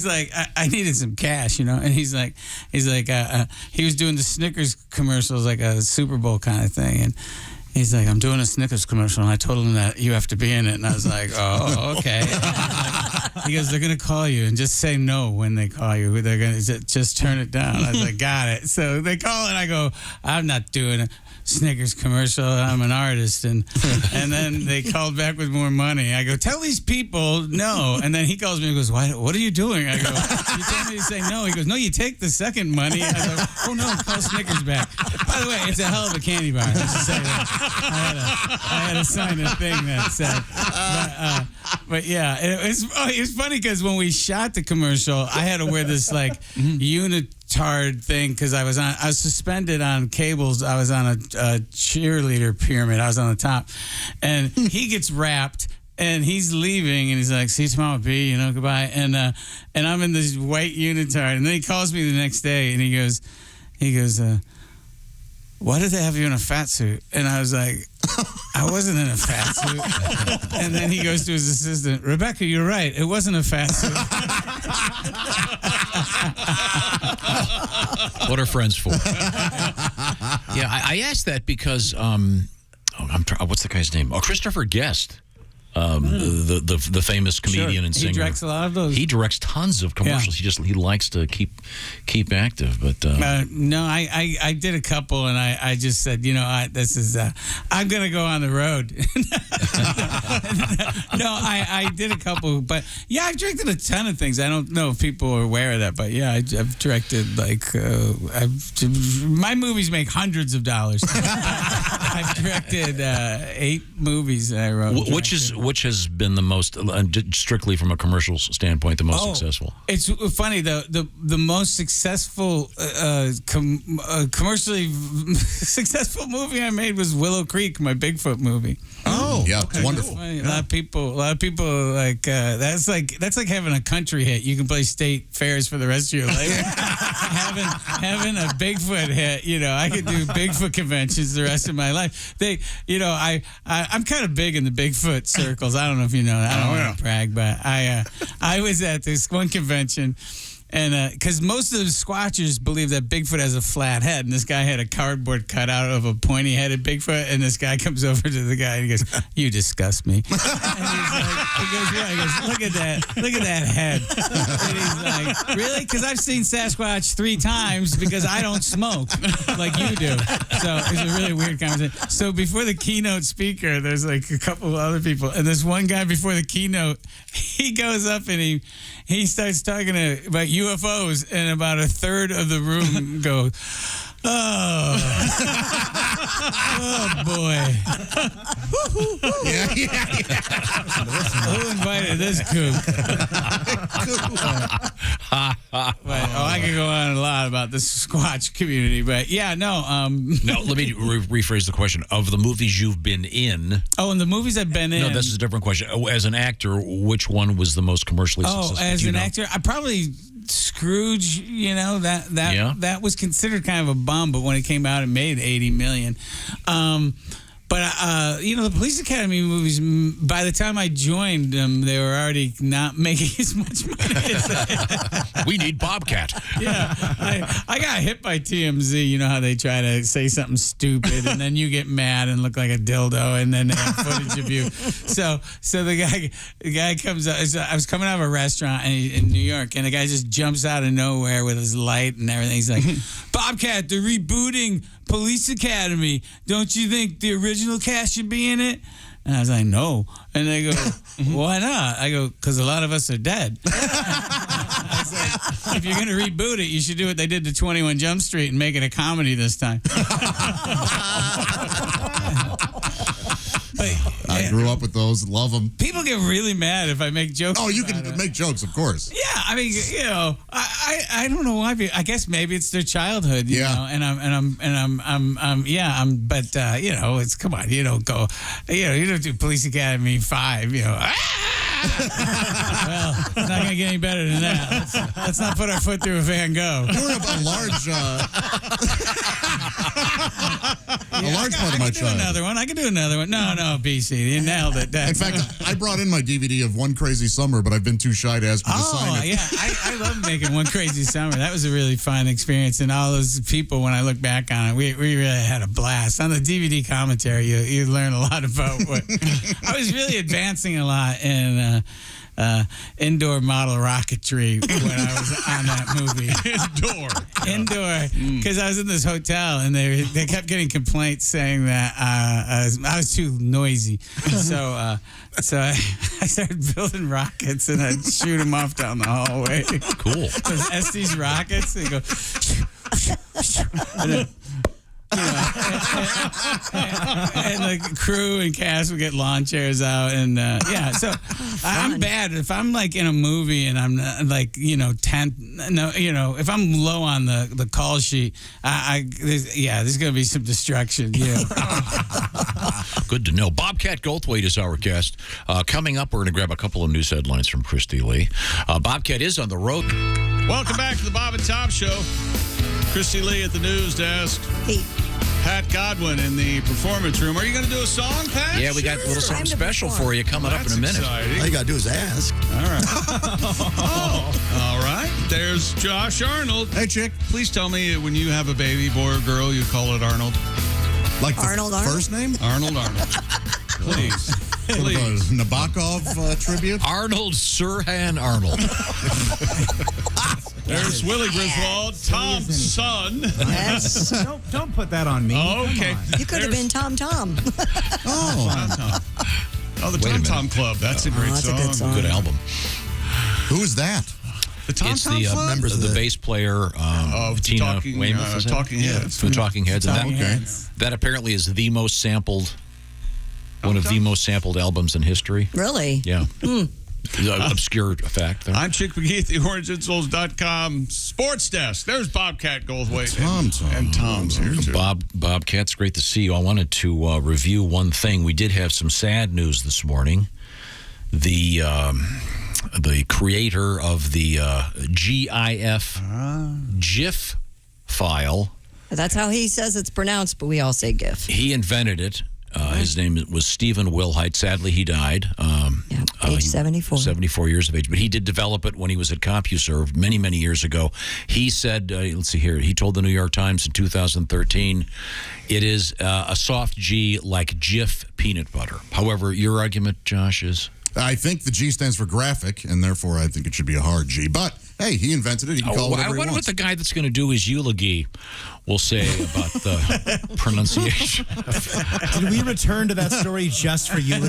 like, I needed some cash, and he's like, he was doing the Snickers commercials, like a Super Bowl kind of thing, and he's like, I'm doing a Snickers commercial, and I told him that you have to be in it, and I was like, oh, okay. He goes, they're gonna call you, and just say no when they call you. They're gonna just turn it down. I was like, got it. So they call, and I go, I'm not doing it. Snickers commercial. I'm an artist, and then they called back with more money. I go, tell these people no, and then he calls me and goes, what are you doing? I go, you told me to say no. He goes, no, you take the second money. I go, oh no, call Snickers back. By the way, it's a hell of a candy bar. Just to say that. I had to sign a thing that said, but yeah, it was funny because when we shot the commercial, I had to wear this like unitard thing because I was suspended on cables. I was on a cheerleader pyramid. I was on the top, and he gets wrapped, and he's leaving, and he's like, "See you tomorrow, B. Goodbye." And I'm in this white unitard, and then he calls me the next day, and he goes, why did they have you in a fat suit? And I was like, I wasn't in a fat suit. And then he goes to his assistant, Rebecca, you're right. It wasn't a fat suit. What are friends for? Yeah, I asked that because, what's the guy's name? Oh, Christopher Guest. The famous comedian and singer. He directs a lot of those. He directs tons of commercials. Yeah. He likes to keep active. But no, I did a couple, and I just said, I'm gonna go on the road. No, I did a couple, but yeah, I've directed a ton of things. I don't know if people are aware of that, but yeah, I've directed my movies make hundreds of dollars. I've directed 8 movies that I wrote. Which has been the most, strictly from a commercial standpoint, the most successful? It's funny, the most successful, commercially successful movie I made was Willow Creek, my Bigfoot movie. Oh, yeah, okay, wonderful. A lot of people like that's like having a country hit. You can play state fairs for the rest of your life. having a Bigfoot hit, I could do Bigfoot conventions the rest of my life. I'm kind of big in the Bigfoot circles. I don't know if you know that. I don't want to brag, but I was at this one convention. And because most of the Squatchers believe that Bigfoot has a flat head, and this guy had a cardboard cutout of a pointy-headed Bigfoot, and this guy comes over to the guy and he goes, "You disgust me." And he goes, "What?" He goes, "Look at that head." And he's like, "Really?" Because I've seen Sasquatch 3 times because I don't smoke like you do. So it's a really weird conversation. So before the keynote speaker, there's like a couple of other people, and this one guy before the keynote, he goes up and he starts talking about UFOs, and about a third of the room go, oh boy. Yeah. Who invited this kook? I could go on a lot about the Squatch community, but yeah, no. No, let me rephrase the question. Of the movies you've been in. Oh, and the movies I've been in. No, this is a different question. As an actor, which one was the most commercially successful? Oh, as an actor, I probably Scrooge, that was considered kind of a bomb, but when it came out, it made $80 million. But the Police Academy movies, by the time I joined them, they were already not making as much money as we need Bobcat. Yeah, I got hit by TMZ. You know how they try to say something stupid, and then you get mad and look like a dildo, and then they have footage of you. So the guy comes out. I was coming out of a restaurant in New York, and the guy just jumps out of nowhere with his light and everything. He's like, "Bobcat, they're rebooting Police Academy. Don't you think the original cast should be in it?" And I was like, "No." And they go, "Why not?" I go, "Because a lot of us are dead." I said, "If you're going to reboot it, you should do what they did to 21 Jump Street and make it a comedy this time." I grew up with those, love them. People get really mad if I make jokes. Oh, you can make jokes, of course. Yeah, I mean, I don't know why. I guess maybe it's their childhood, you know. But it's come on, you don't go, you don't do Police Academy 5, Well, it's not gonna get any better than that. Let's not put our foot through a Van Gogh. You're a large. A large part of my I can do another one. I can do another one. No, BC, you nailed it. In fact, I brought in my DVD of One Crazy Summer, but I've been too shy to ask you to sign it. Yeah, I love making One Crazy Summer. That was a really fun experience, and all those people, when I look back on it, we really had a blast. On the DVD commentary, you learn a lot about what I was really advancing a lot in indoor model rocketry when I was on that movie. Indoor, because I was in this hotel and they kept getting complaints saying that I was too noisy. So I started building rockets and I'd shoot them off down the hallway. Cool. Those Estes rockets, they go. And then, and the crew and cast would get lawn chairs out, and so I'm bad if I'm like in a movie and I'm like if I'm low on the call sheet, there's gonna be some destruction. Good to know. Bobcat Goldthwait is our guest. Coming up, we're going to grab a couple of news headlines from Christy Lee. Bobcat is on the road. Welcome back to the Bob and Tom Show. Christy Lee at the news desk. Hey. Pat Godwin in the performance room. Are you going to do a song, Pat? Yeah, we got a little something special for you coming up in a minute. Exciting. All you got to do is ask. All right. All right. There's Josh Arnold. Hey, Chick, please tell me when you have a baby, boy or girl, you call it Arnold. Like the Arnold. first name? Arnold. Please. Sort of a Nabokov tribute? Arnold Sirhan Arnold. There's Willie Griswold, Tom's son. Don't put that on me. Okay. You could have been Tom. Oh, the Tom Tom Club. That's a great that's song. a good song. Good album. Who is that? The Tom It's Tom the Club? members of the bass player of Tina Talking, Weymouth. is it? Talking Heads. The Talking Heads. And Talking Heads. that apparently is the most sampled, one of the most sampled albums in history. Really? Yeah. Obscure fact there. I'm Chick McGee at the OrangeInsoles.com sports desk. There's Bobcat Goldwaith. Tom. And Tom's here, too. Bobcat's great to see you. I wanted to review one thing. We did have some sad news this morning. The creator of the GIF file. That's how he says it's pronounced, but we all say GIF. He invented it. His name was Stephen Wilhite. Sadly, he died. Age 74. 74 years of age. But he did develop it when he was at CompuServe many, many years ago. He said, let's see here, he told the New York Times in 2013, it is a soft G like Jif peanut butter. However, your argument, Josh, is? I think the G stands for graphic, and therefore I think it should be a hard G. But, hey, he invented it. He can call it whatever he wonder wants. what the guy that's going to do his eulogy will say about the pronunciation. Did we return to that story just for you? No.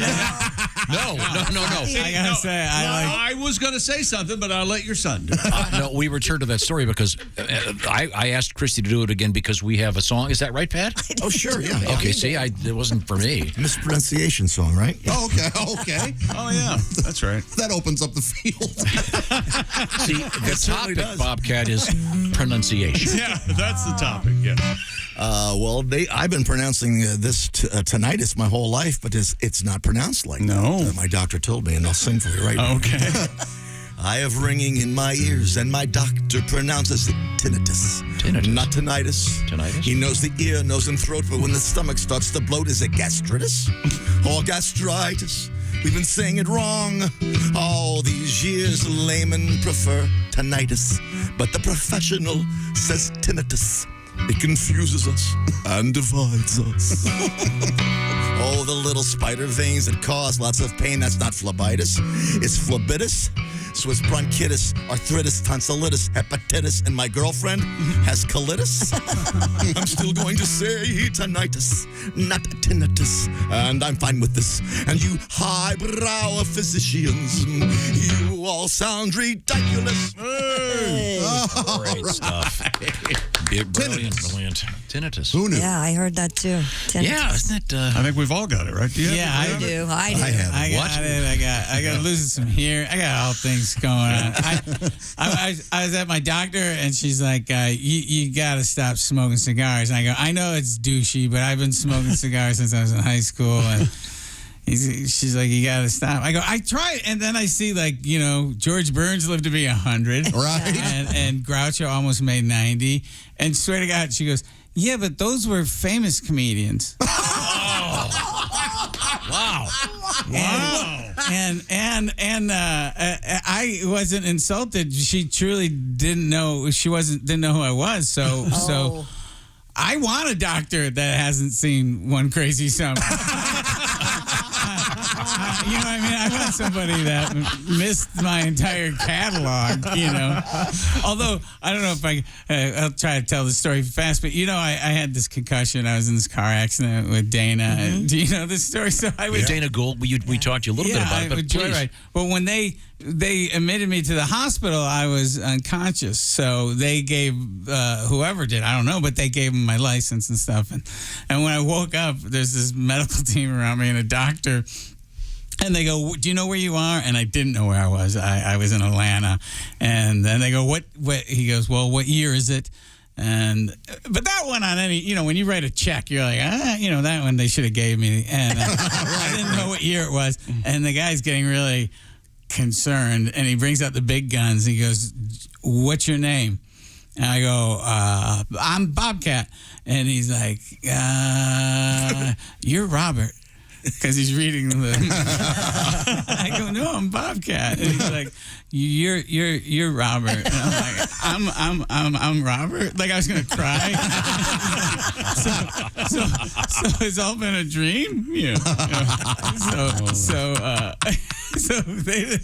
I gotta say, I was going to say something, but I'll let your son do it. No, we returned to that story because I asked Christy to do it again because we have a song. Is that right, Pat? Oh, sure, yeah. Okay, see, it wasn't for me. Mispronunciation song, right? Oh, okay. Oh, yeah. That's right. That opens up the field. See, the topic, Bobcat, is pronunciation. Yeah, that's the topic, yeah. I've been pronouncing this tinnitus my whole life, but it's not pronounced like that. My doctor told me, and I'll sing for you right now. Okay. I have ringing in my ears, and my doctor pronounces it tinnitus. Not tinnitus. Tinnitus? He knows the ear, nose, and throat, but when the stomach starts to bloat, is it gastritis or gastritis? We've been saying it wrong all these years. Laymen prefer tinnitus, but the professional says tinnitus. It confuses us and divides us. Oh, the little spider veins that cause lots of pain. That's not phlebitis. It's phlebitis, Swiss bronchitis, arthritis, tonsillitis, hepatitis, and my girlfriend has colitis. I'm still going to say tinnitus, not tinnitus, and I'm fine with this. And you highbrow physicians, you all sound ridiculous. Great stuff. Brilliant. Tinnitus. Who knew? Yeah, I heard that too. Tinnitus. Yeah, isn't it? I think we've all got it, right? Do you Yeah, have it? I do. I do. I have. I got it. I got losing some hearing. I got all things going on. I was at my doctor, and she's like, "You got to stop smoking cigars." And I go, "I know it's douchey, but I've been smoking cigars since I was in high school." And she's like, "You got to stop." I go, "I tried," and then I see George Burns lived to be 100, Right. and Groucho almost made 90. And swear to God, she goes, Yeah, but those were famous comedians. Wow. And I wasn't insulted. She truly didn't know. Didn't know who I was. So I want a doctor that hasn't seen One Crazy Summer. You know what I mean? I want somebody that missed my entire catalog, Although, I don't know if I'll try to tell the story fast, but, I had this concussion. I was in this car accident with Dana. Mm-hmm. Do you know this story? So Dana Gold, we talked to you a little bit about it, but please. Joyride. But when they admitted me to the hospital, I was unconscious. So they gave whoever did, I don't know, but they gave them my license and stuff. And when I woke up, there's this medical team around me and a doctor. And they go, do you know where you are? And I didn't know where I was. I was in Atlanta. And then they go, what? He goes, well, what year is it? But that one on any, when you write a check, you're like, that one they should have gave me. And I didn't know what year it was. And the guy's getting really concerned. And he brings out the big guns. And he goes, what's your name? And I go, I'm Bobcat. And he's like, you're Robert. Because he's reading the. I go, no, I'm Bobcat, and he's like, you're Robert, and I'm like, I'm Robert. Like I was gonna cry. so it's all been a dream,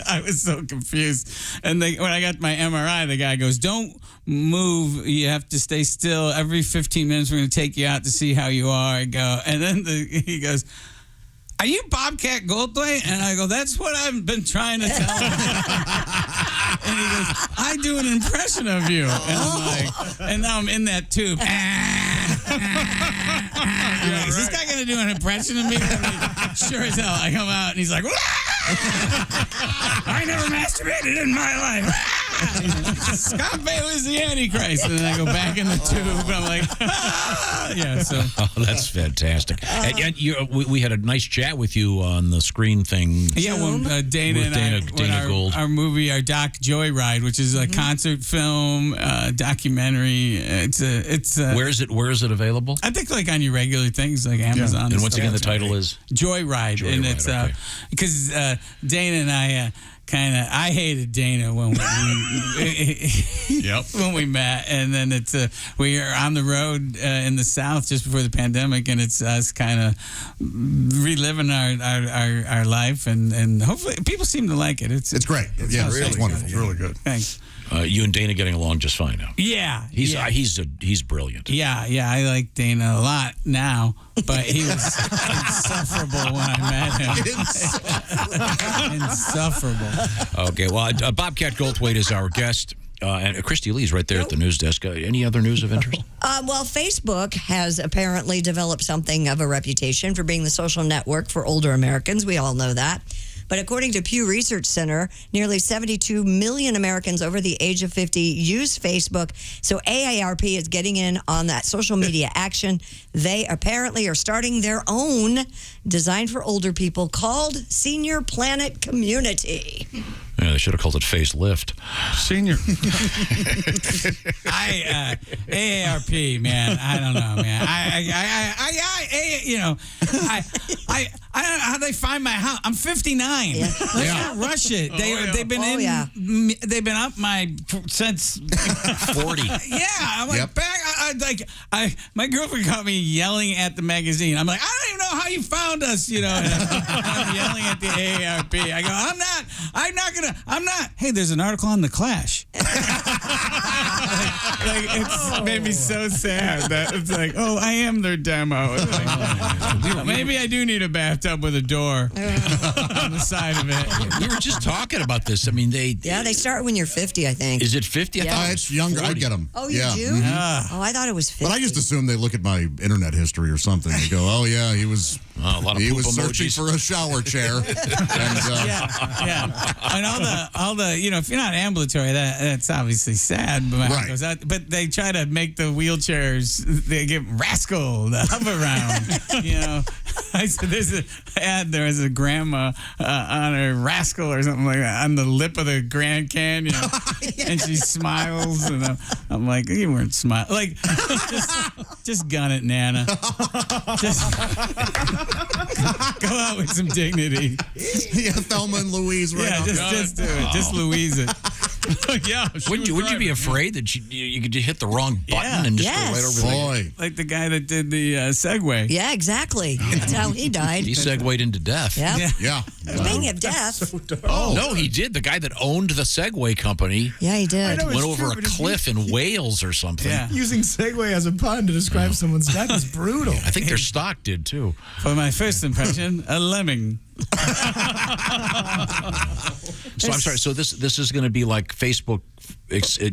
I was so confused, and when I got my MRI, the guy goes, don't move, you have to stay still. Every 15 minutes, we're gonna take you out to see how you are. I go, and then he goes, are you Bobcat Goldwaith? And I go, that's what I've been trying to tell him. And he goes, I do an impression of you. And I'm like, and now I'm in that tube. Is this guy going to do an impression of me? Sure as hell. I come out and he's like, I never masturbated in my life. Scott Bailey's the Antichrist. And then I go back in the tube. And I'm like, Oh, that's fantastic. And we had a nice chat with you on the screen thing. Yeah, when Dana and I, Dana Gold. Our movie, our doc Joyride, which is a concert film, documentary. It's Where is it available? I think like on your regular things like Amazon. And once again, the title is Joyride. And it's because Dana and I I hated Dana when when we met, and then we are on the road in the South just before the pandemic, and it's us kind of reliving our life, and hopefully people seem to like it. It's great. It's wonderful. It's really good. Thanks. You and Dana getting along just fine now. Yeah, he's brilliant. Yeah, I like Dana a lot now, but he was insufferable when I met him. Insufferable. Okay, well, Bobcat Goldthwait is our guest. And Christy Lee's right there at the news desk. Any other news of interest? Well, Facebook has apparently developed something of a reputation for being the social network for older Americans. We all know that. But according to Pew Research Center, nearly 72 million Americans over the age of 50 use Facebook. So AARP is getting in on that social media action. They apparently are starting their own designed for older people called Senior Planet Community. Yeah, they should have called it Facelift. Senior. AARP, man. I don't know, man. I don't know how they find my house. I'm 59. Yeah. Let's not rush it. They've been they've been up since 40. Yeah, I'm like back. My girlfriend caught me yelling at the magazine. I'm like, I don't even know how you found us. And I'm yelling at the AARP. I go, I'm not. Hey, there's an article on The Clash. It's made me so sad that it's like, oh, I am their demo. Maybe I do need a bathtub with a door on the side of it. We were just talking about this. I mean, they start when you're 50, I think. Is it 50? I thought it's younger. 40. I'd get them. Oh, you do? Mm-hmm. Oh, I thought it was 50. But I just assume they look at my internet history or something. They go, oh, yeah, he was a lot of searching for a shower chair. And all the if you're not ambulatory, that's obviously sad. But they try to make the wheelchairs, they give Rascal the hover around, I said, there's an ad. There was a grandma on a rascal or something like that on the lip of the Grand Canyon, and she smiles, and I'm like, you weren't smiling. Like, just gun it, Nana. Just go out with some dignity. Yeah, Thelma and Louise, right? Yeah, just do it. Just Louise it. Yeah. Wouldn't you be afraid that you could hit the wrong button and just go right over Boy. Like the guy that did the Segway. Yeah, exactly. That's how he died. He segued into death. Yeah. Yeah. Speaking of death, No, he did. The guy that owned the Segway company yeah, he did. know. went It's over true, a but it's cliff in Wales or something. Yeah. Using Segway as a pun to describe someone's death is brutal. I think their stock did too. For my first impression, a lemming. So I'm sorry. So this is going to be like Facebook,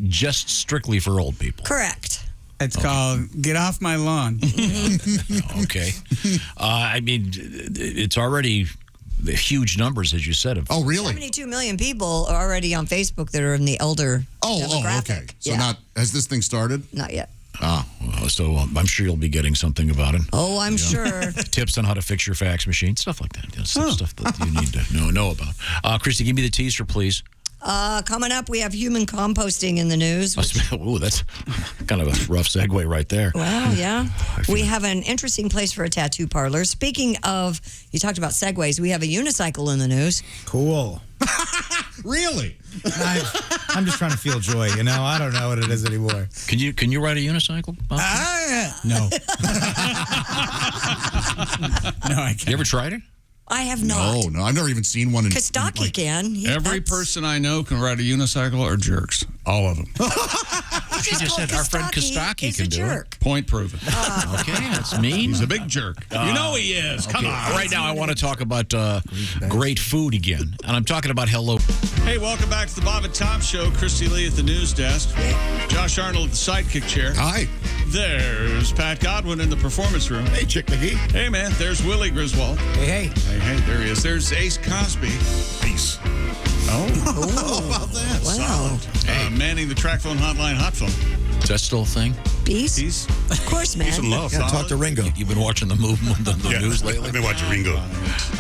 just strictly for old people. Correct. It's called Get Off My Lawn. Okay. I mean, it's already huge numbers, as you said. Oh, really? 72 million people are already on Facebook that are in the elder demographic. Okay. So Yeah. has this thing started? Not yet. Well, so I'm sure you'll be getting something about it. Oh, I'm sure. Tips on how to fix your fax machine, stuff like that. Stuff that you need to know about. Christy, give me the teaser, please. Coming up, we have human composting in the news. Ooh, that's kind of a rough segue right there. Well, yeah. We have an interesting place for a tattoo parlor. Speaking of, you talked about segues. We have a unicycle in the news. Cool. Really? I'm just trying to feel joy, you know? I don't know what it is anymore. Can you ride a unicycle, Bob? No. No, I can't. You ever tried it? I have not. No, I've never even seen one. Kostaki can. Every person I know can ride a unicycle are jerks. All of them. She just said our friend Kostaki can do it. Point proven. Okay, that's mean. He's a big jerk. You know he is. Come on. Right now, I want to talk about great food again, and I'm talking about Hello. Hey, welcome back to the Bob and Tom Show. Christy Lee at the news desk. Josh Arnold at the sidekick chair. Hi. There's Pat Godwin in the performance room. Hey, Chick McGee. Hey, man. There's Willie Griswold. Hey. Hey, there he is. There's Ace Cosby. Peace. Oh. How about that? Wow. Manning the track phone hotline hot phone. Is that still a thing? Peace? Peace. Of course, man. Peace and love. Yeah, talk to Ringo. You've been watching the movement, the news lately. I've been watching Ringo.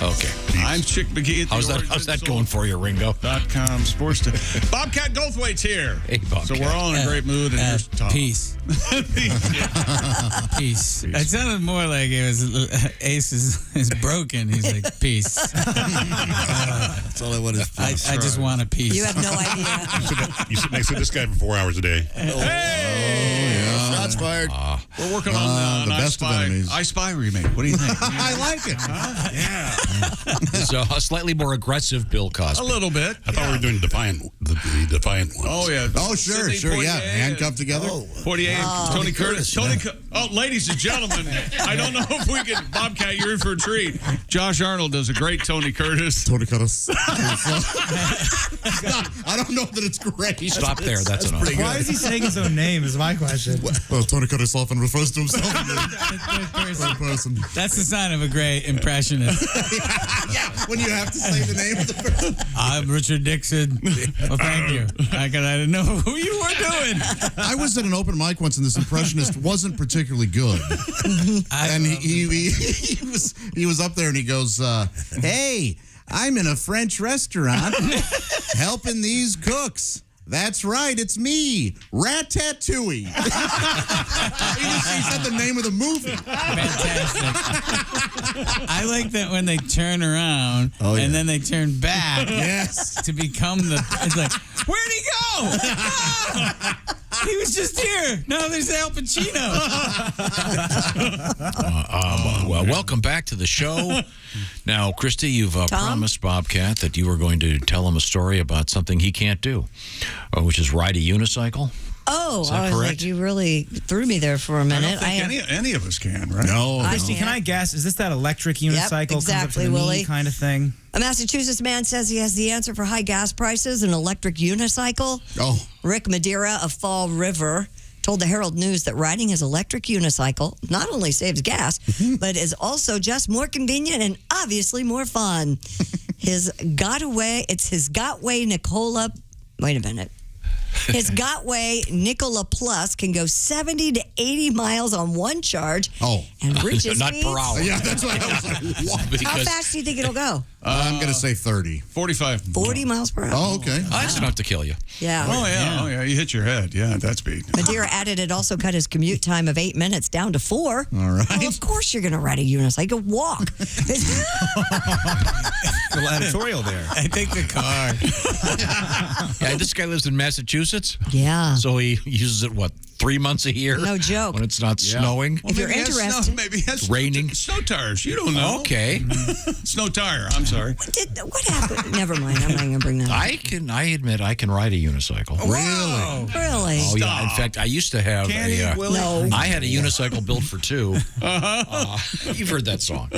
Okay. I'm Chick McGee at the How's that going for you, Ringo? .com sports. Bobcat Goldthwait's here. Hey, Bobcat. So we're all in a great mood. And here's Tom. Peace. Peace. It sounded more like it was Ace is broken. He's like, peace. That's all I want is I just want a piece. You have no idea. You sit next to this guy for 4 hours a day. shots fired. We're working on the an best of I Spy, enemies. I Spy remake. What do you think? I like it. So a slightly more aggressive Bill Cosby. A little bit. I thought we were doing the Defiant ones. Oh, yeah. Oh, sure, Sidney yeah. Poitier Handcuffed together. Poitier and Tony Curtis. Ladies and gentlemen, I don't know if we can. Bobcat, you're in for a treat. Josh Arnold does a great Tony Curtis. Tony Curtis. I don't know that it's great. Stop there. That's enough. Why is he saying his own name is my question. Well, Tony Curtis often refers to himself in the third person. That's the sign of a great impressionist. Yeah, when you have to say the name of the person. I'm Richard Dixon. Well, thank you. I didn't know who you were doing. I was at an open mic once, and this impressionist wasn't particularly good. And he was up there, and he goes, "Hey, I'm in a French restaurant helping these cooks. That's right, it's me, Ratatouille." He said the name of the movie. Fantastic. I like that when they turn around and then they turn back to become the. It's like, where'd he go? Ah! He was just here. No, there's Al Pacino. Well, welcome back to the show. Now, Christy, you've promised Bobcat that you were going to tell him a story about something he can't do, which is ride a unicycle. Oh, that I was correct? like, you really threw me there for a I minute. don't think any of us can, right? No. Christy, can I guess? Is this that electric unicycle exactly, comes up to the knee Willie. kind of thing? A Massachusetts man says he has the answer for high gas prices, an electric unicycle. Oh. Rick Madeira of Fall River told the Herald News that riding his electric unicycle not only saves gas, but is also just more convenient and obviously more fun. His Gotway Nicola. Wait a minute. His Gotway Nicola Plus can go 70 to 80 miles on one charge. Oh. And reaches Not per hour. Yeah, that's what I was like. What? How Because fast do you think it'll go? I'm going to say 30. 45. 40 miles per hour. Oh, okay. that's enough to kill you. Yeah. Oh, yeah. You hit your head. Yeah, that speed. Madeira added it also cut his commute time of 8 minutes down to 4. All right. Well, of course you're going to ride a unicycle. Walk. A little editorial there. I take the car. Yeah, this guy lives in Massachusetts, Yeah. so he uses it, 3 months a year? No joke. When it's not snowing? If you're Maybe it has interested. maybe it has Raining. Snow tires. You don't know. Okay. Snow tire. I'm sorry. What happened? Never mind. I'm not going to bring that up. I admit I can ride a unicycle. Really? Really? Oh, yeah. In fact, I used to have Can he, Willie? No. I had a unicycle built for two. You've heard that song.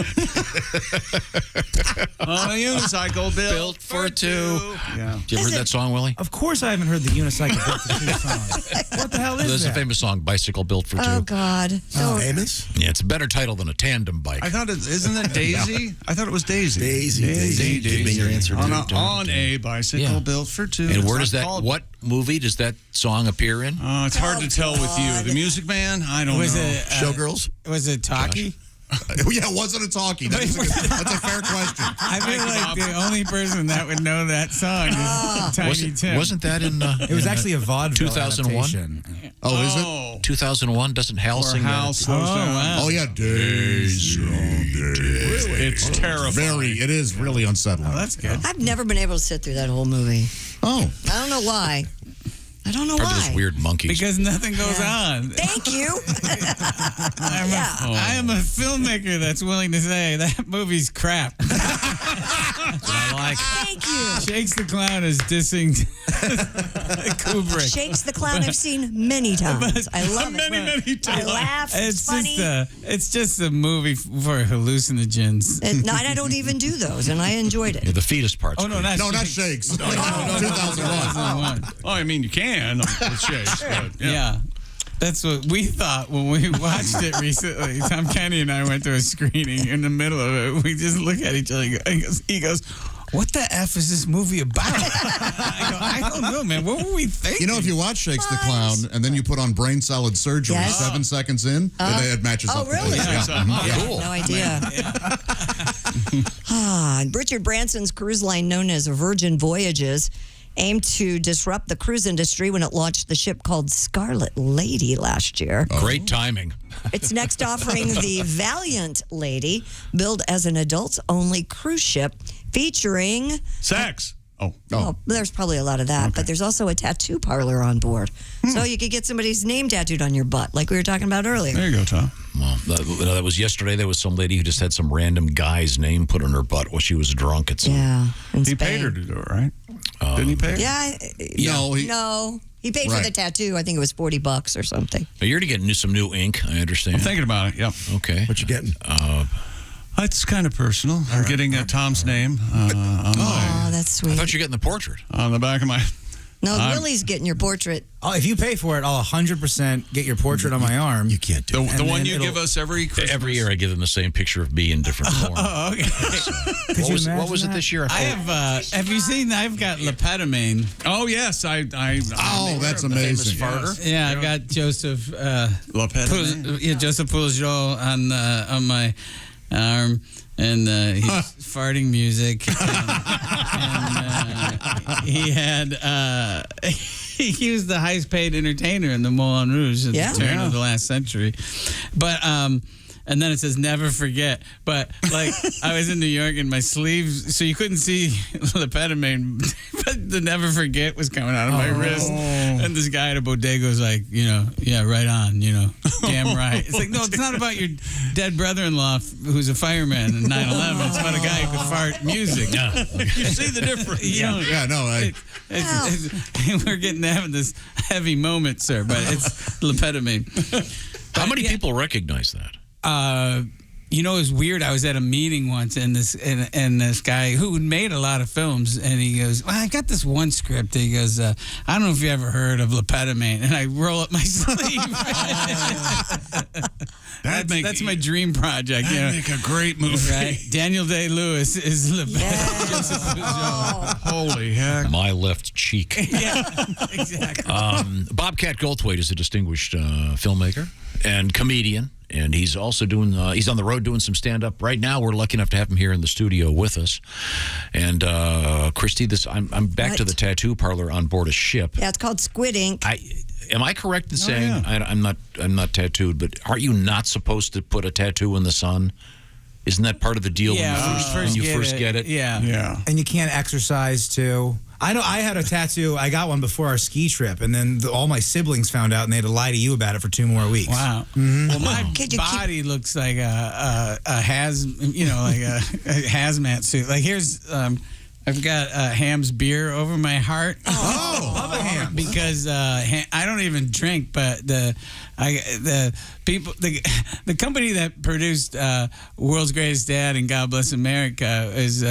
On a unicycle Built for two. Yeah. Did you ever heard that song, Willie? Of course, I haven't heard the unicycle built for two song. What the hell is There's that? a famous song, Bicycle Built for Two. Oh, God. No. Amos? Yeah, it's a better title than a tandem bike. I thought isn't that Daisy? I thought it was Daisy. Daisy. Give me your answer, On, dude. on a bicycle Yeah. built for two. And It's where not does that, called- what movie does that song appear in? It's hard to tell with you. The Music Man? I don't Was know. it Showgirls? Was it Talkie? Yeah, wasn't a talkie. That's a fair question. I feel like the only person that would know that song is Tiny Tim. Wasn't that in It was actually a vaudeville 2001? adaptation. Oh, is it? Oh, 2001? Doesn't Hal or sing Hal that? slows down. wow. Oh, yeah. Daisy. It's terrifying. It is really unsettling. Oh, that's good. I've never been able to sit through that whole movie. Oh. I don't know why. I don't know Probably why. those weird monkeys. Because nothing goes on. Thank you. I am a filmmaker that's willing to say that movie's crap. I like. Thank you. Shakes the Clown is dissing Kubrick. Shakes the Clown I've seen many times. I love it. Many I times. laugh. It's funny. It's just a movie for hallucinogens. And I don't even do those, and I enjoyed Yeah, it. the fetus parts. Oh no, not No, not Shakes. Shakes. 2001. 2001. Oh, I mean, you can with Shakes. But, Yeah. That's what we thought when we watched it recently. Tom Kenny and I went to a screening. In the middle of it, we just look at each other. He goes, "What the F is this movie about?" I don't know, man. What were we thinking? You know, if you watch Shakes the Clown and then you put on brain salad surgery Yes. 7 seconds in, it matches Oh, up. really? Yeah. Cool. No idea. Richard Branson's cruise line, known as Virgin Voyages, aimed to disrupt the cruise industry when it launched the ship called Scarlet Lady last year. Great timing. It's next offering the Valiant Lady, billed as an adults-only cruise ship featuring... sex. Oh. Oh, there's probably a lot of that, but there's also a tattoo parlor on board. So you could get somebody's name tattooed on your butt, like we were talking about earlier. There you go, Tom. Well, that was yesterday. There was some lady who just had some random guy's name put on her butt while she was drunk at some. Yeah. in He Spain. paid her to do it, right? Didn't he pay her? Yeah. No, He paid for Right. the tattoo. I think it was $40 or something. Now, you're to get some new ink, I understand. I'm thinking about it. Yep. Okay. What you getting? It's kind of personal. I'm getting Tom's name Oh, that's I sweet. thought you were getting the portrait. on the back of my. No, Willie's getting your portrait. Oh, if you pay for it, I'll 100% get your portrait on my arm. You can't do The, that. the And one then you it'll- give us every Christmas. Every year I give them the same picture of me in different form. Oh, okay. Could What you was, imagine it that? this year? I have you seen? I've got Lepetamine. Oh yes, I Oh, that's amazing. Yeah, I've got Joseph. Lepetamine. Joseph Pujol on my arm, and he's farting music. And he had he was the highest paid entertainer in the Moulin Rouge at the turn of the last century. But and then it says never forget. But like I was in New York and my sleeves, so you couldn't see Lepetamine, but the never forget was coming out of my wrist. And this guy at a bodega was like, yeah, right on, damn right. It's like, no, it's not about your dead brother-in-law who's a fireman in 9/11. It's about a guy who could fart music. You see the difference. Yeah, no. We're getting to having this heavy moment, sir, but it's Lepetamine. How many people recognize that? You know, it was weird. I was at a meeting once, and this guy who made a lot of films, and he goes, "Well, I got this one script." He goes, "I don't know if you ever heard of Lepetamine," and I roll up my sleeve. That's my dream project. That'd make a great movie. Right? Daniel Day-Lewis is Lepetamine. Holy heck! My left cheek. Yeah, exactly. Bobcat Goldthwait is a distinguished filmmaker and comedian, and he's also doing. He's on the road doing some stand-up right now. We're lucky enough to have him here in the studio with us. And Christy, I'm back to the tattoo parlor on board a ship. Yeah, it's called Squid Ink. Am I correct in saying I'm not tattooed? But aren't you not supposed to put a tattoo in the sun? Isn't that part of the deal when you first get it? Yeah. And you can't exercise too. I know I had a tattoo. I got one before our ski trip, and then all my siblings found out, and they had to lie to you about it for 2 more weeks. Wow. Mm-hmm. Well, my body looks like a hazmat suit. Like here's. I've got Ham's beer over my heart. Oh, love a ham. Because I don't even drink, but the company that produced World's Greatest Dad and God Bless America is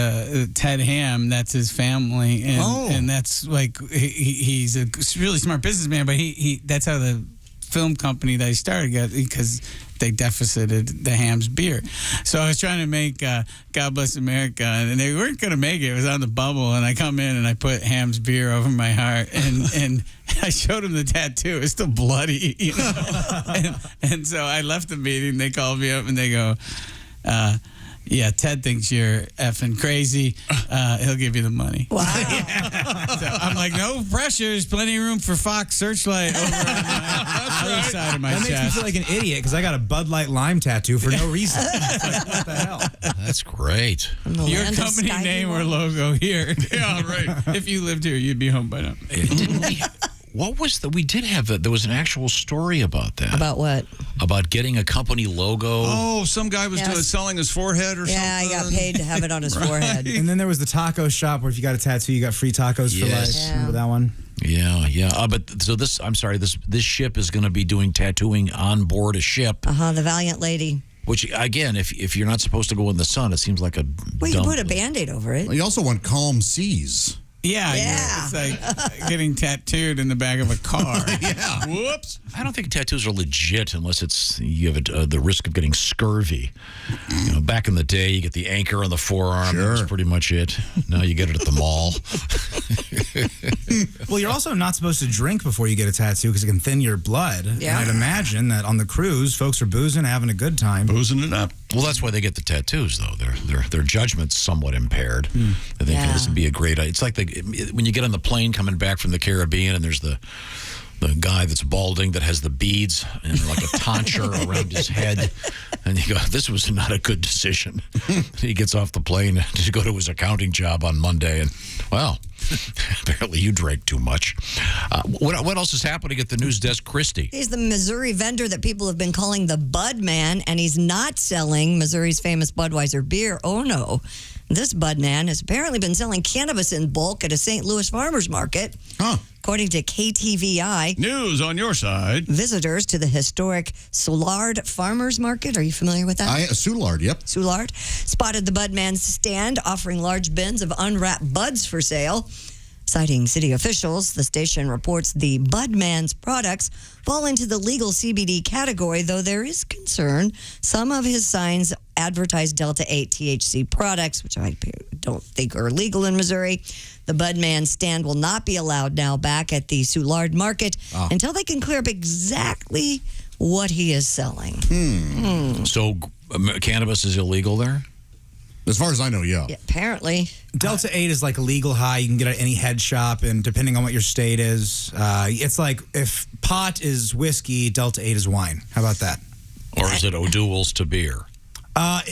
Ted Ham. That's his family, and that's like he's a really smart businessman. But he that's how the film company that he started got, because they deficited the Ham's beer. So I was trying to make God Bless America, and they weren't going to make it. It was on the bubble, and I come in and I put Ham's beer over my heart, and I showed him the tattoo. It's still bloody, you know. and so I left the meeting. They called me up and they go, yeah, Ted thinks you're effing crazy. He'll give you the money. Wow. So I'm like, no pressure. There's plenty of room for Fox Searchlight over on my other side of my That makes me chest. feel like an idiot because I got a Bud Light lime tattoo for no reason. It's like, what the hell? That's great. Your company name or logo here. Yeah, right. If you lived here, you'd be home by now. What was we did have there was an actual story about that. About what? About getting a company logo. Oh, some guy was selling his forehead or something. Yeah, he got paid to have it on his forehead. And then there was the taco shop where if you got a tattoo, you got free tacos for life. Yeah. Remember that one? Yeah. But so this ship is going to be doing tattooing on board a ship. The Valiant Lady. Which, again, if you're not supposed to go in the sun, it seems like a Well, you put a Band-Aid over it. You also want calm seas. Yeah. It's like getting tattooed in the back of a car. Yeah. Whoops. I don't think tattoos are legit unless you have the risk of getting scurvy. You know, back in the day, you get the anchor on the forearm. That was pretty much it. Now you get it at the mall. Well, you're also not supposed to drink before you get a tattoo because it can thin your blood. Yeah. And I'd imagine that on the cruise, folks are boozing, having a good time. Boozing it up. Well, that's why they get the tattoos, though. Their judgment's somewhat impaired. I think this would be a great idea. It's like when you get on the plane coming back from the Caribbean and there's the guy that's balding that has the beads and like a tonsure around his head. And you go, this was not a good decision. He gets off the plane to go to his accounting job on Monday. And, well, apparently you drank too much. What else is happening at the news desk, Christy? He's the Missouri vendor that people have been calling the Bud Man, and he's not selling Missouri's famous Budweiser beer. Oh, no. This Bud Man has apparently been selling cannabis in bulk at a St. Louis farmer's market. According to KTVI. News on your side. Visitors to the historic Soulard Farmers Market. Are you familiar with that? Soulard, yep. Soulard spotted the Bud Man's stand offering large bins of unwrapped buds for sale. Citing city officials, the station reports the Bud Man's products fall into the legal CBD category, though there is concern some of his signs advertise Delta 8 THC products, which I don't think are legal in Missouri. The Bud Man stand will not be allowed now back at the Soulard Market until they can clear up exactly what he is selling. So cannabis is illegal there? As far as I know, yeah. Apparently. Delta 8 is like a legal high. You can get it at any head shop, and depending on what your state is, it's like if pot is whiskey, Delta 8 is wine. How about that? Or is it O'Doul's to beer?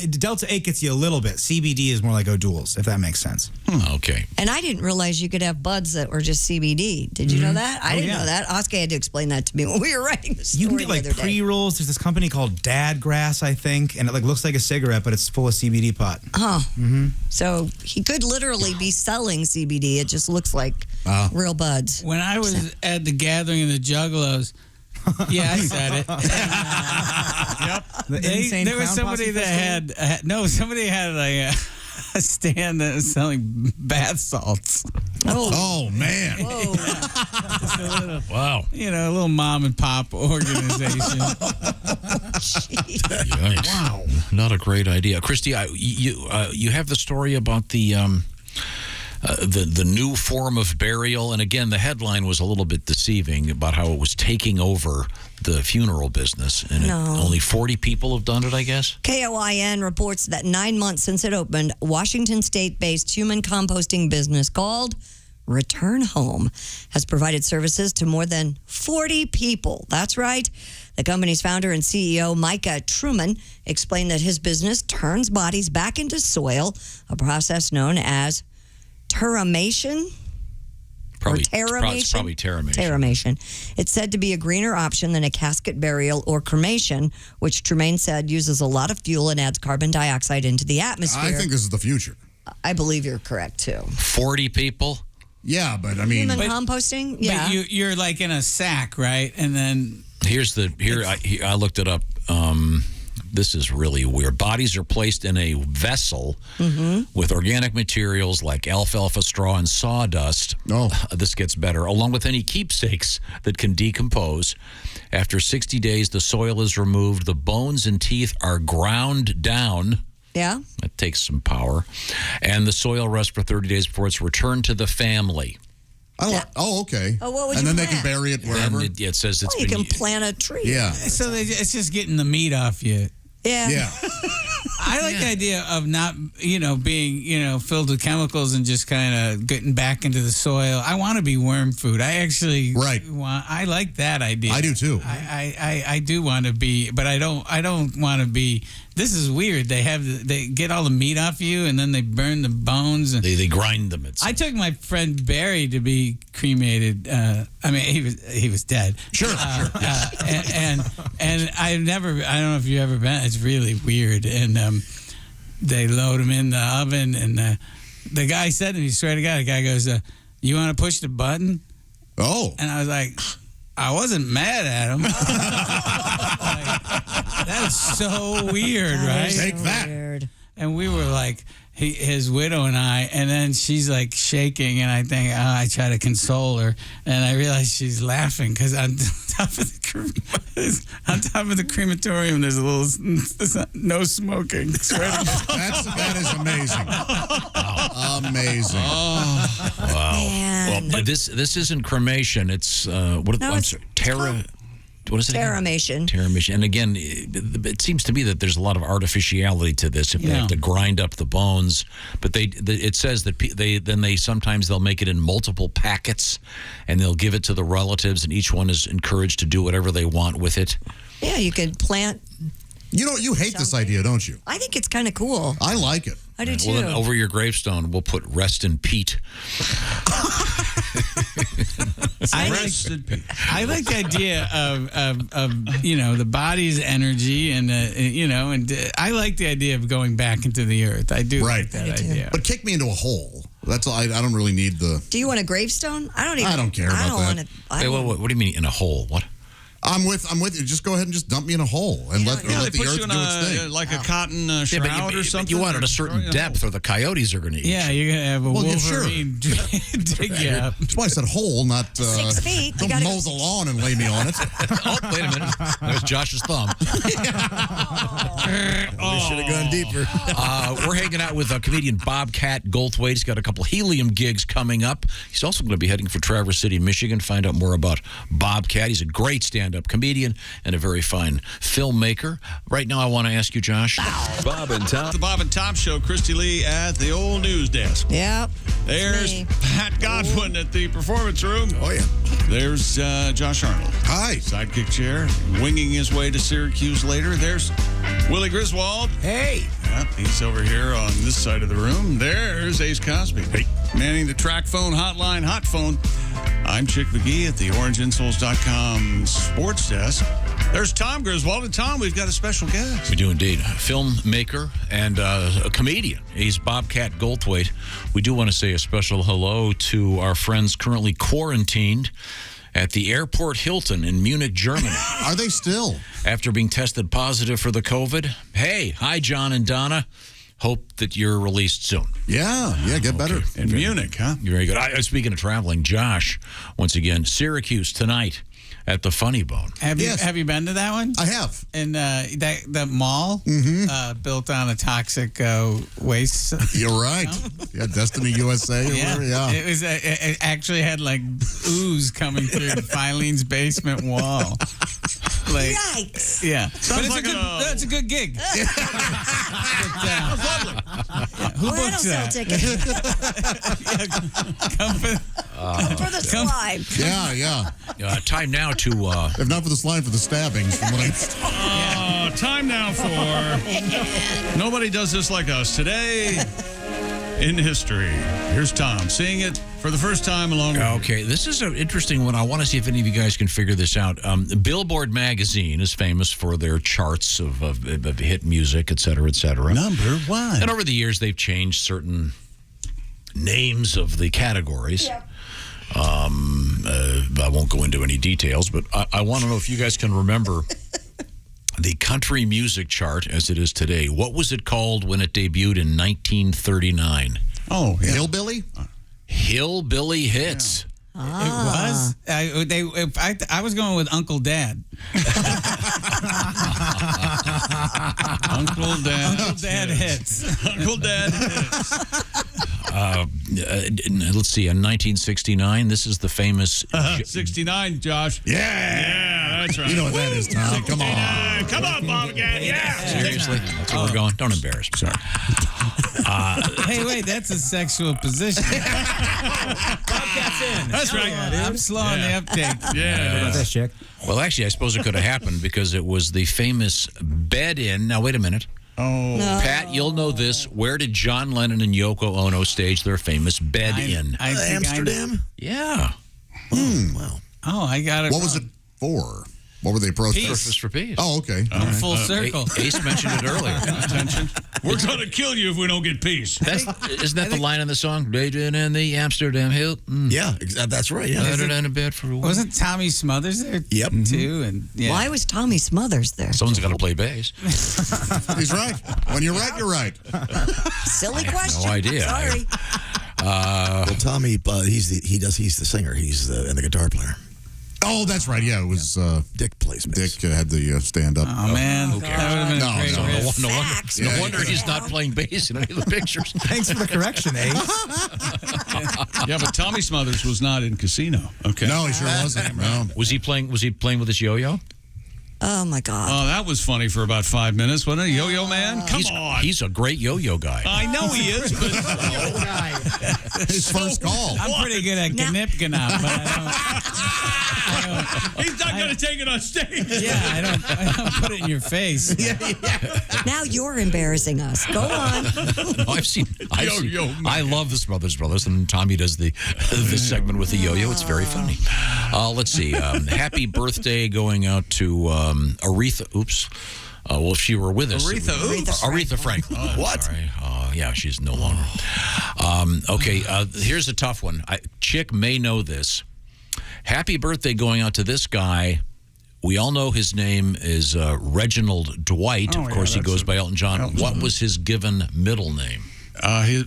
Delta 8 gets you a little bit. CBD is more like O'Doul's, if that makes sense. Okay. And I didn't realize you could have buds that were just CBD. Did you know that? I didn't know that. Oscar had to explain that to me when we were writing the story. You can get like the other day. pre-rolls. There's this company called Dad Grass, I think, and it like looks like a cigarette, but it's full of CBD pot. So he could literally be selling CBD. It just looks like real buds. When I was at the gathering of the Juggalos, Yeah, I said it. The insane There was Clown somebody Posse that Festival? somebody had like a stand that was selling bath salts. Oh, man. Whoa. Wow. You know, a little mom and pop organization. Yikes. Wow. Not a great idea. Christy, you have the story about the new form of burial, and again, the headline was a little bit deceiving about how it was taking over the funeral business, and only 40 people have done it, I guess. KOIN reports that 9 months since it opened, Washington state-based human composting business called Return Home has provided services to more than 40 people. That's right. The company's founder and CEO, Micah Truman, explained that his business turns bodies back into soil, a process known as terramation. Probably Or terramation? It's probably terramation. Terramation. It's said to be a greener option than a casket burial or cremation, which Truman said uses a lot of fuel and adds carbon dioxide into the atmosphere. I think this is the future. I believe you're correct, too. 40 people? Yeah, but I mean... Human composting? Yeah. But you're like in a sack, right? And then... I looked it up. This is really weird. Bodies are placed in a vessel with organic materials like alfalfa straw and sawdust. This gets better, along with any keepsakes that can decompose. After 60 days, the soil is removed. The bones and teeth are ground down. Yeah. It takes some power. And the soil rests for 30 days before it's returned to the family. Okay. Oh, what would and you then plant? they can bury it wherever. And it says it's you been... can plant a tree. Yeah. So it's just getting the meat off you. Yeah. Yeah. I like the idea of not, being, filled with chemicals and just kind of getting back into the soil. I want to be worm food. I actually I like that idea. I do too. I do want to be, but I don't want to be. This is weird. They get all the meat off you and then they burn the bones. And They grind them. I took my friend Barry to be cremated. He was dead. Sure. And I don't know if you've ever been. It's really weird. And they load him in the oven, and the guy said to me, swear to God, the guy goes, "You want to push the button?" Oh. And I was like, I wasn't mad at him. That's so weird, right? Take that. Weird. And we were like, his widow and I, and then she's like shaking, and I think, I try to console her, and I realize she's laughing because on top of the crematorium, there's a little no smoking. That is amazing. Amazing. Wow. Man. Well, this isn't cremation. It's I'm sorry, what is it? Terramation. Terramation. And again, it seems to me that there's a lot of artificiality to this. If they have to grind up the bones, but it says that they'll make it in multiple packets, and they'll give it to the relatives, and each one is encouraged to do whatever they want with it. Yeah, you could plant. You hate this idea, don't you? I think it's kind of cool. I like it. I do too. Well, then over your gravestone, we'll put "Rest in Pete." I like the idea of the body's energy, and I like the idea of going back into the earth. I do like that idea. But kick me into a hole. That's all. I don't really need the. Do you want a gravestone? I don't care about that. Want it. Wait, what do you mean in a hole? What? I'm with you. Just go ahead and just dump me in a hole and let the earth do its thing. Like a cotton shroud or something. You want it a certain depth, or the coyotes are going to eat. Yeah, you're gonna have a Wolverine dig you up. That's why I said hole, not 6 feet. Don't mow the lawn and lay me on it. Oh, wait a minute. There's Josh's thumb. We should have gone deeper. We're hanging out with comedian Bobcat Goldwaith. He's got a couple helium gigs coming up. He's also going to be heading for Traverse City, Michigan. Find out more about Bobcat. He's a great stand-up comedian and a very fine filmmaker. Right now, I want to ask you, Josh. Bob and Tom. The Bob and Tom Show. Christy Lee at the old news desk. Yep. There's Pat Godwin at the performance room. Oh, yeah. There's Josh Arnold. Hi. Sidekick chair, winging his way to Syracuse later. There's Willie Griswold. Hey. Yep, he's over here on this side of the room. There's Ace Cosby. Hey. Manning the track phone hotline, hot phone. I'm Chick McGee at the orangeinsoles.com sports desk. There's Tom Griswold. And Tom, we've got a special guest. We do indeed. A filmmaker and a comedian. He's Bobcat Goldthwait. We do want to say a special hello to our friends currently quarantined at the Airport Hilton in Munich, Germany. Are they still? After being tested positive for the COVID. Hey, hi, John and Donna. Hope that you're released soon. Yeah, get better. In Munich, huh? Very good. Speaking of traveling, Josh, once again, Syracuse tonight at the Funny Bone. Have you been to that one? I have. And that mall built on a toxic waste. You're right. Yeah, Destiny USA. It was. It actually had like ooze coming through Filene's basement wall. Like, Yikes. Yeah. Sounds But it's a good gig. Who Well, I don't books sell that? tickets Come for- for the slime. Yeah. Time now to... If not for the slime, for the stabbings. From what I Time now for Nobody Does This Like Us. Today in history. Here's Tom seeing it for the first time along with Okay, this is an interesting one. I want to see if any of you guys can figure this out. Billboard magazine is famous for their charts of hit music, et cetera, et cetera. Number one. And over the years, they've changed certain names of the categories. Yeah. I won't go into any details, but I want to know if you guys can remember the country music chart as it is today. What was it called when it debuted in 1939? Oh, yeah. Hillbilly? Hillbilly Hits. It was. I was going with Uncle Dad. Uncle Dad. Uncle Dad hits. Uncle Dad hits. Let's see, in 1969, this is the famous... 69, Josh. Yeah. That's right. You know what that is, Tom. Come on. Come on, Bobcat. Yeah. Seriously? That's where we're going? Don't embarrass me. Sorry. Hey, wait, that's a sexual position. Bobcat's in. That's right. I'm slow on the uptake. Yeah. This chick. Well, actually, I suppose it could have happened because it was the famous bed-in. Now, wait a minute. Oh. Pat, you'll know this. Where did John Lennon and Yoko Ono stage their famous bed-in? I think Amsterdam? Yeah. Wow. Oh, I got it. What was it for? What were they protesting? Purpose for Peace. Oh, okay. Full circle. Ace mentioned it earlier. We're going to kill you if we don't get peace. Isn't that the line in the song? Bed-in in the Amsterdam Hilton. Yeah, that's right. Yeah. Better in a bed for a week. Wasn't Tommy Smothers there? Yep. Too, and Why was Tommy Smothers there? Someone's got to play bass. He's right. When you're right, you're right. Silly question. No idea. Sorry. Well, Tommy, he's the singer. He's and the guitar player. Oh, that's right. Yeah, it was Dick plays bass. Dick had the stand-up. Oh, man. Who cares? That would have been a great No. riff. No wonder he's not playing bass in any of the pictures. Thanks for the correction, Ace. Yeah, but Tommy Smothers was not in Casino. Okay. No, he sure wasn't. No. Was he playing with his yo-yo? Oh, my God. Oh, that was funny for about 5 minutes, wasn't it? Yo-yo man? Come on. He's a great yo-yo guy. I know he is, but His first call. I'm pretty good at Gnip-Gnop, but I don't. he's not going to take it on stage. Yeah, I don't put it in your face. Now you're embarrassing us. Go on. I've seen. Yo-yo man. I love the Smothers Brothers, and Tommy does the segment with the yo-yo. It's very funny. Let's see. Happy birthday going out to Aretha. Oops. Well, if she were with us. Aretha Franklin. What? Sorry. Yeah, she's no longer. Okay, here's a tough one. Chick may know this. Happy birthday going out to this guy. We all know his name is Reginald Dwight. Oh, of course, yeah, he goes by Elton John. Elton What John. was his given middle name?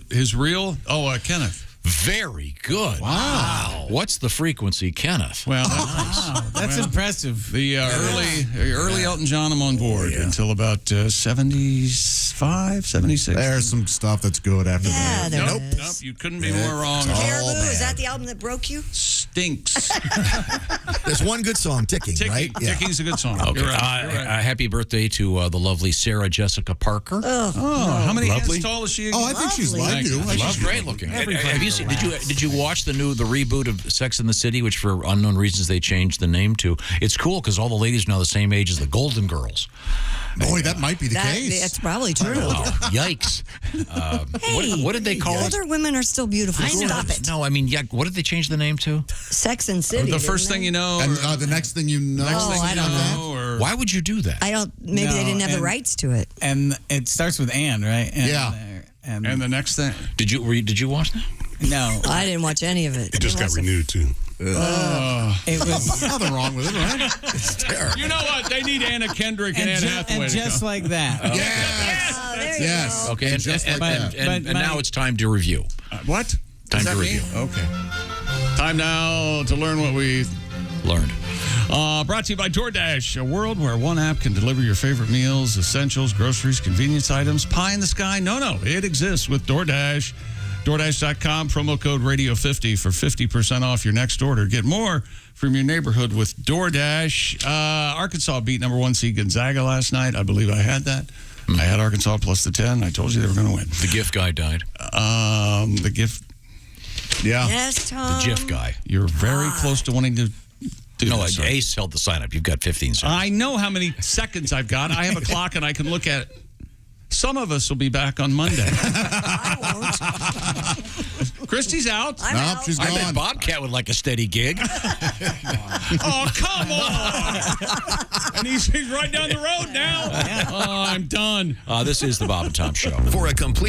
His real? Oh, Kenneth. Very good. Wow. What's the frequency, Kenneth? Well, that's Wow, that's impressive. the early Elton John. I'm on board until about 75, 76. There's some stuff that's good after Yeah, that. there Nope, is. you couldn't be more wrong. Caribou, bad. is that the album that broke you? Stinks. There's one good song, Ticking, right? Yeah. Ticking's a good song. Okay. You're right. You're right. Happy birthday to the lovely Sarah Jessica Parker. Oh, how many Lovely. hands tall is she? Oh, I think she's Lovely. like you. Thank you. She's great looking. Have you seen? Did you watch the reboot of Sex and the City, which for unknown reasons they changed the name to? It's cool because all the ladies are now the same age as the Golden Girls. Boy, that might be the case. That's probably true. Oh, yikes! Hey, what did they call it? older women are still beautiful. Stop it. No, I mean, yeah. What did they change the name to? Sex and City. The first thing you know, And or the next thing you know, next thing I you don't know, or Why would you do that? I don't. Maybe they No, didn't have the and- rights to it. And it starts with Anne, right? And, Yeah. And and the next thing. Did you watch that? no. I didn't watch any of it. It just got renewed, too. It was Nothing wrong with it, right? It's terrible. You know what? They need Anna Kendrick and, Anne Hathaway and to just come. like that. Yes. Oh, there you Yes. go. Okay, and, Just and, like and, that. and, But and now my- it's time to review. What? Time Does that to mean? review. Okay. Time now to learn what we Learned. brought to you by DoorDash, a world where one app can deliver your favorite meals, essentials, groceries, convenience items. Pie in the sky? No, it exists with DoorDash. DoorDash.com, promo code radio50 for 50% off your next order. Get more from your neighborhood with DoorDash. Arkansas beat number 1 seed Gonzaga last night. I believe I had that. I had Arkansas plus the 10. I told you they were going to win. The gift guy died. The gift. Yeah. Yes, Tom. The GIF guy. You're very close to wanting to do No, this. Ace held the sign up. You've got 15 seconds. I know how many seconds I've got. I have a clock and I can look at it. Some of us will be back on Monday. I won't. Christy's out. I'm Nope, out. she's I bet gone. Bobcat would like a steady gig. Oh, come on. And he's right down the road now. Oh, I'm done. This is the Bob and Tom Show. For a complete